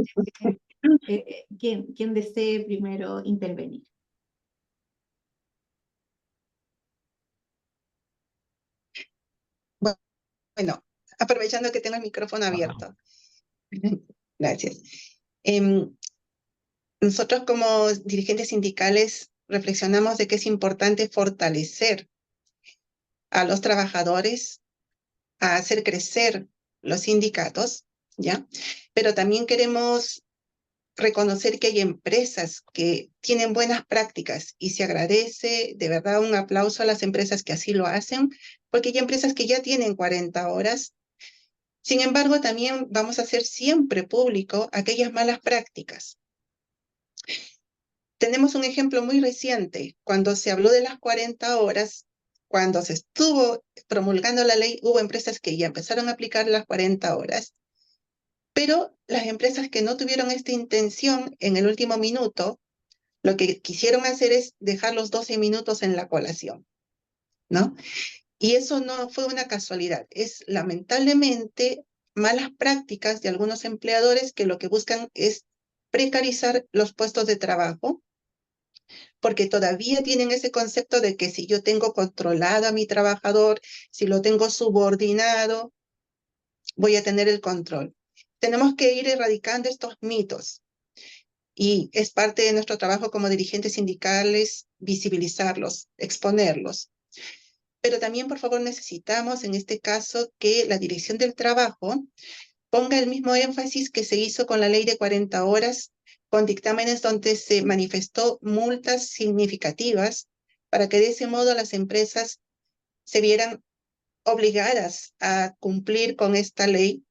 quien desee primero intervenir. Bueno, aprovechando que tengo el micrófono abierto. Gracias. Nosotros como dirigentes sindicales reflexionamos de que es importante fortalecer a los trabajadores, a hacer crecer los sindicatos, ¿ya? Pero también queremos reconocer que hay empresas que tienen buenas prácticas y se agradece de verdad un aplauso a las empresas que así lo hacen, porque hay empresas que ya tienen 40 horas. Sin embargo, también vamos a hacer siempre público aquellas malas prácticas. Tenemos un ejemplo muy reciente. Cuando se habló de las 40 horas, cuando se estuvo promulgando la ley, hubo empresas que ya empezaron a aplicar las 40 horas Pero las empresas que no tuvieron esta intención en el último minuto, lo que quisieron hacer es dejar los 12 minutos en la colación, ¿no? Y eso no fue una casualidad, es lamentablemente malas prácticas de algunos empleadores que lo que buscan es precarizar los puestos de trabajo, porque todavía tienen ese concepto de que si yo tengo controlado a mi trabajador, si lo tengo subordinado, voy a tener el control. Tenemos que ir erradicando estos mitos y es parte de nuestro trabajo como dirigentes sindicales visibilizarlos, exponerlos. Pero también, por favor, necesitamos en este caso que la Dirección del Trabajo ponga el mismo énfasis que se hizo con la ley de 40 horas, con dictámenes donde se manifestó multas significativas para que de ese modo las empresas se vieran obligadas a cumplir con esta ley,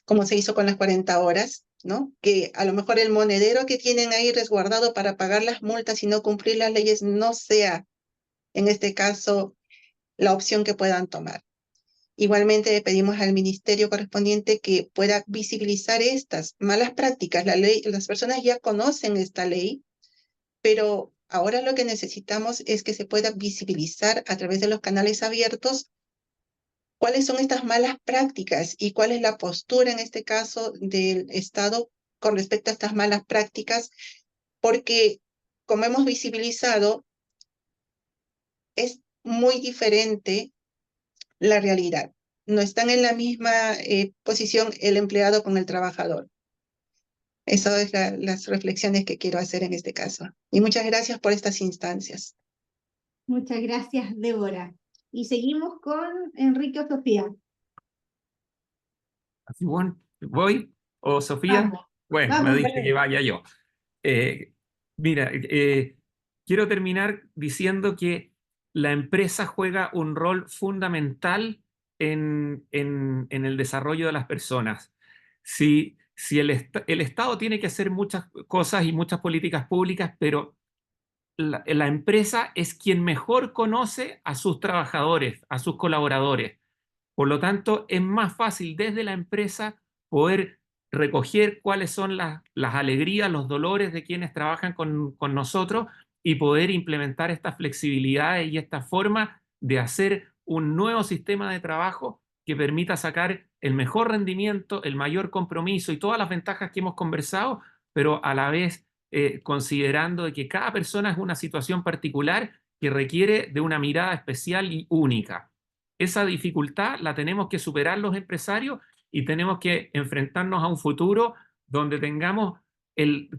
como se hizo con las 40 horas, ¿no? Que a lo mejor el monedero que tienen ahí resguardado para pagar las multas y no cumplir las leyes no sea, en este caso, la opción que puedan tomar. Igualmente le pedimos al ministerio correspondiente que pueda visibilizar estas malas prácticas. La ley, las personas ya conocen esta ley, pero ahora lo que necesitamos es que se pueda visibilizar a través de los canales abiertos cuáles son estas malas prácticas y cuál es la postura en este caso del Estado con respecto a estas malas prácticas, porque como hemos visibilizado, es muy diferente la realidad. No están en la misma posición el empleado con el trabajador. Esas son las reflexiones que quiero hacer en este caso. Y muchas gracias por estas instancias. Muchas gracias, Débora. Y seguimos con Enrique o Sofía. Así, bueno, ¿voy? ¿O Sofía? Vamos, Bueno, me vamos, dice que dale. vaya yo. Mira, quiero terminar diciendo que la empresa juega un rol fundamental en el desarrollo de las personas. Si el Estado tiene que hacer muchas cosas y muchas políticas públicas, pero la empresa es quien mejor conoce a sus trabajadores, a sus colaboradores. Por lo tanto, es más fácil desde la empresa poder recoger cuáles son las alegrías, los dolores de quienes trabajan con nosotros y poder implementar esta flexibilidad y esta forma de hacer un nuevo sistema de trabajo que permita sacar el mejor rendimiento, el mayor compromiso y todas las ventajas que hemos conversado, pero a la vez considerando de que cada persona es una situación particular que requiere de una mirada especial y única. Esa dificultad la tenemos que superar los empresarios y tenemos que enfrentarnos a un futuro donde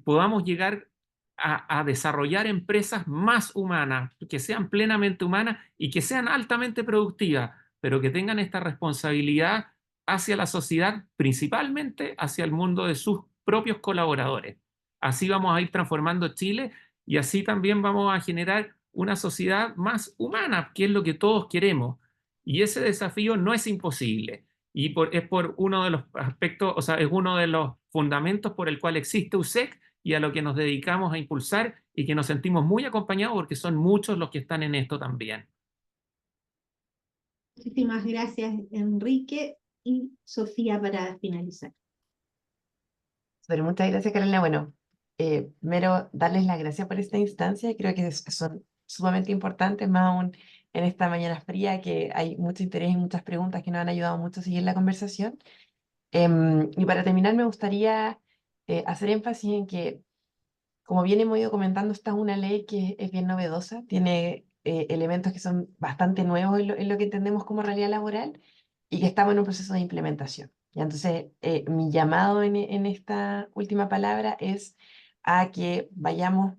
podamos llegar a desarrollar empresas más humanas, que sean plenamente humanas y que sean altamente productivas, pero que tengan esta responsabilidad hacia la sociedad, principalmente hacia el mundo de sus propios colaboradores. Así vamos a ir transformando Chile y así también vamos a generar una sociedad más humana, que es lo que todos queremos. Y ese desafío no es imposible. Es por uno de los aspectos, o sea, es uno de los fundamentos por el cual existe USEC y a lo que nos dedicamos a impulsar y que nos sentimos muy acompañados porque son muchos los que están en esto también. Muchísimas gracias, Enrique y Sofía, para finalizar. Pero muchas gracias, Carolina. Bueno, primero darles las gracias por esta instancia. Creo que son sumamente importantes, más aún en esta mañana fría, que hay mucho interés y muchas preguntas que nos han ayudado mucho a seguir la conversación. Y para terminar, me gustaría hacer énfasis en que, como bien hemos ido comentando, esta es una ley que es bien novedosa, tiene elementos que son bastante nuevos en lo que entendemos como realidad laboral y que estamos en un proceso de implementación. Y entonces, mi llamado en esta última palabra es a que vayamos,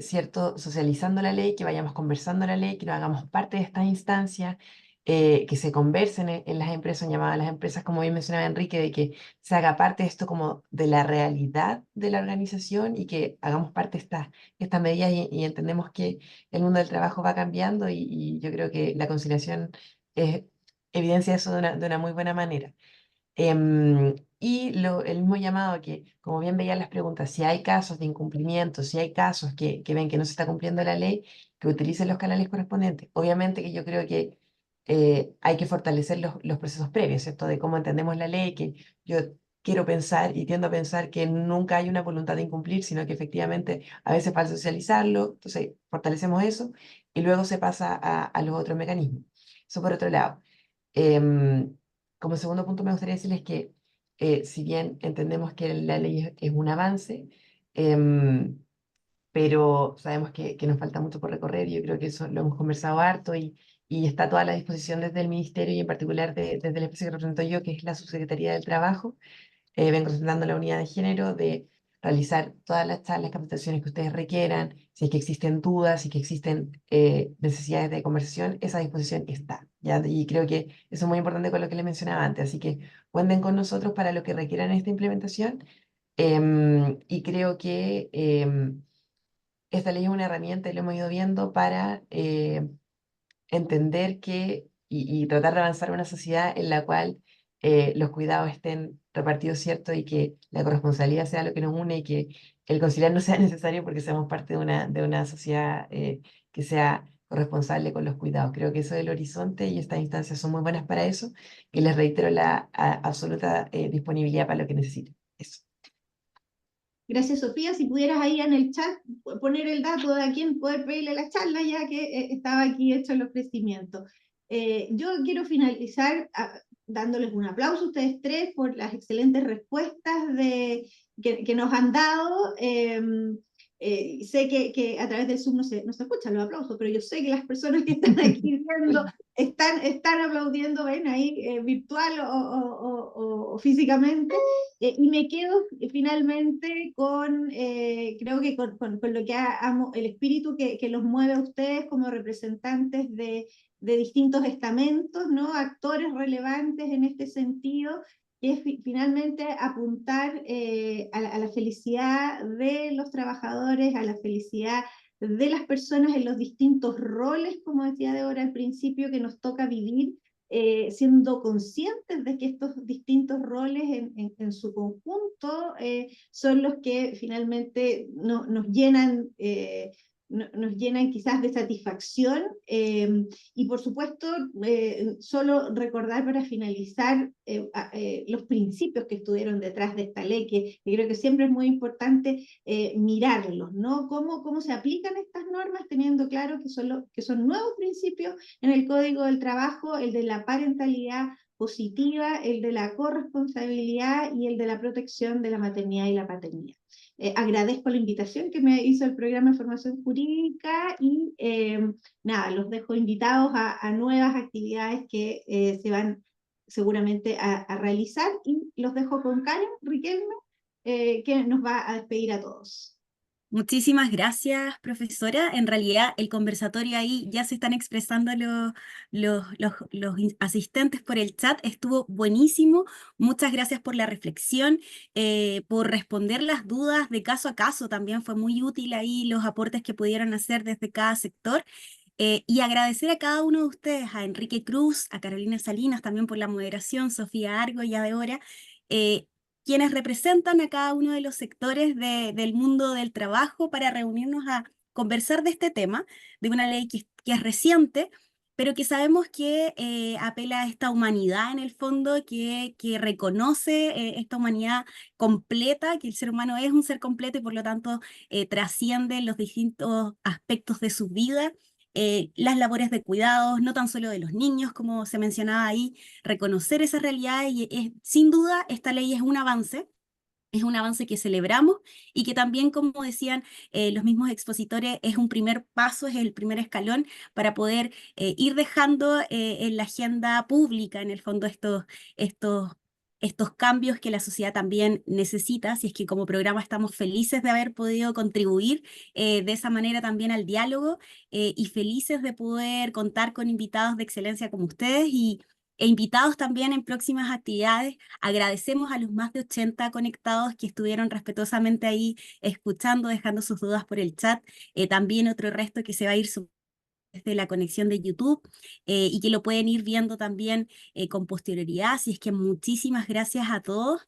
¿cierto?, socializando la ley, que vayamos conversando la ley, que nos hagamos parte de estas instancias, que se conversen en las empresas, llamadas las empresas, como bien mencionaba Enrique, de que se haga parte de esto como de la realidad de la organización y que hagamos parte de estas medidas y entendemos que el mundo del trabajo va cambiando y yo creo que la conciliación evidencia eso de una muy buena manera. El mismo llamado que, como bien veían las preguntas, si hay casos de incumplimiento, si hay casos que ven que no se está cumpliendo la ley, que utilicen los canales correspondientes. Obviamente que yo creo que hay que fortalecer los procesos previos, ¿cierto? De cómo entendemos la ley, que yo quiero pensar y tiendo a pensar que nunca hay una voluntad de incumplir, sino que efectivamente a veces falta socializarlo, entonces fortalecemos eso y luego se pasa a los otros mecanismos. Eso por otro lado. Em, Como segundo punto me gustaría decirles que si bien entendemos que la ley es un avance, em, pero sabemos que nos falta mucho por recorrer, y yo creo que eso lo hemos conversado harto y está toda la disposición desde el Ministerio y en particular desde la empresa que represento yo, que es la Subsecretaría del Trabajo. Vengo representando la unidad de género, de realizar todas las charlas, capacitaciones que ustedes requieran, si es que existen dudas, si es que existen necesidades de conversación, esa disposición está, ¿ya? Y creo que eso es muy importante con lo que les mencionaba antes, así que cuenten con nosotros para lo que requieran en esta implementación. Y creo que esta ley es una herramienta, y lo hemos ido viendo, para entender que y tratar de avanzar en una sociedad en la cual los cuidados estén repartidos, ¿cierto? Y que la corresponsabilidad sea lo que nos une, y que el conciliar no sea necesario porque seamos parte de una sociedad que sea corresponsable con los cuidados. Creo que eso es el horizonte, y estas instancias son muy buenas para eso, y les reitero la absoluta disponibilidad para lo que necesiten. Eso. Gracias, Sofía. Si pudieras ahí en el chat poner el dato de a quién poder pedirle la charla, ya que estaba aquí hecho el ofrecimiento. Yo quiero finalizar dándoles un aplauso a ustedes tres por las excelentes respuestas que nos han dado. Sé que a través del Zoom no se escuchan los aplausos, pero yo sé que las personas que están aquí viendo están aplaudiendo, ven ahí, virtual o físicamente. Y me quedo finalmente con, creo que con lo que amo, el espíritu que los mueve a ustedes como representantes de distintos estamentos, ¿no? Actores relevantes en este sentido, que es finalmente apuntar a la felicidad de los trabajadores, a la felicidad de las personas en los distintos roles, como decía Débora al principio, que nos toca vivir, siendo conscientes de que estos distintos roles en su conjunto son los que finalmente nos llenan nos llenan quizás de satisfacción, y por supuesto solo recordar para finalizar los principios que estuvieron detrás de esta ley, que creo que siempre es muy importante mirarlos, ¿no? ¿Cómo se aplican estas normas teniendo claro que son nuevos principios en el Código del Trabajo, el de la parentalidad positiva, el de la corresponsabilidad y el de la protección de la maternidad y la paternidad. Agradezco la invitación que me hizo el programa de formación jurídica y nada, los dejo invitados a nuevas actividades que se van seguramente a realizar, y los dejo con Karen Riquelme, que nos va a despedir a todos. Muchísimas gracias, profesora. En realidad, el conversatorio ahí ya se están expresando los asistentes por el chat. Estuvo buenísimo. Muchas gracias por la reflexión, por responder las dudas de caso a caso. También fue muy útil ahí los aportes que pudieron hacer desde cada sector. Y agradecer a cada uno de ustedes, a Enrique Cruz, a Carolina Salinas también por la moderación, Sofía Argo y Adeora, quienes representan a cada uno de los sectores del mundo del trabajo, para reunirnos a conversar de este tema, de una ley que es reciente, pero que sabemos que apela a esta humanidad en el fondo, que reconoce esta humanidad completa, que el ser humano es un ser completo y por lo tanto trasciende los distintos aspectos de su vida. Las labores de cuidados, no tan solo de los niños, como se mencionaba ahí, reconocer esa realidad, y sin duda esta ley es un avance que celebramos, y que también, como decían los mismos expositores, es un primer paso, es el primer escalón para poder ir dejando en la agenda pública, en el fondo, estos cambios que la sociedad también necesita. Así es que como programa estamos felices de haber podido contribuir de esa manera también al diálogo, y felices de poder contar con invitados de excelencia como ustedes, e invitados también en próximas actividades. Agradecemos a los más de 80 conectados que estuvieron respetuosamente ahí escuchando, dejando sus dudas por el chat. También otro resto que se va a ir desde la conexión de YouTube, y que lo pueden ir viendo también con posterioridad. Así es que muchísimas gracias a todos.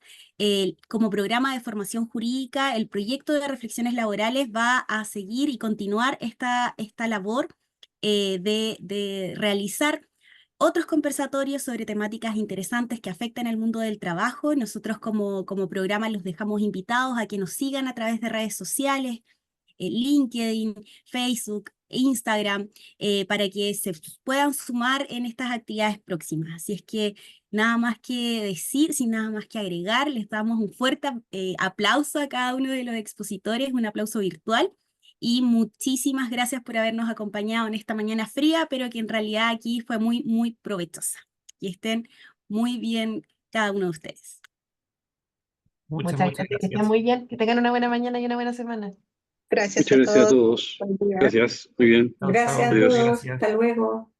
Como programa de formación jurídica, el proyecto de reflexiones laborales va a seguir y continuar esta labor de realizar otros conversatorios sobre temáticas interesantes que afectan el mundo del trabajo. Nosotros como programa los dejamos invitados a que nos sigan a través de redes sociales, LinkedIn, Facebook, Instagram, para que se puedan sumar en estas actividades próximas. Así es que nada más que decir, sin nada más que agregar, les damos un fuerte aplauso a cada uno de los expositores, un aplauso virtual. Y muchísimas gracias por habernos acompañado en esta mañana fría, pero que en realidad aquí fue muy, muy provechosa. Y estén muy bien cada uno de ustedes. Muchas Muchas gracias, que estén gracias. muy bien, que tengan una buena mañana y una buena semana. Gracias Muchas a gracias a todos. todos. Buen día. Gracias, muy bien. Chao, Gracias chao. a Adiós. todos. Gracias. Hasta luego.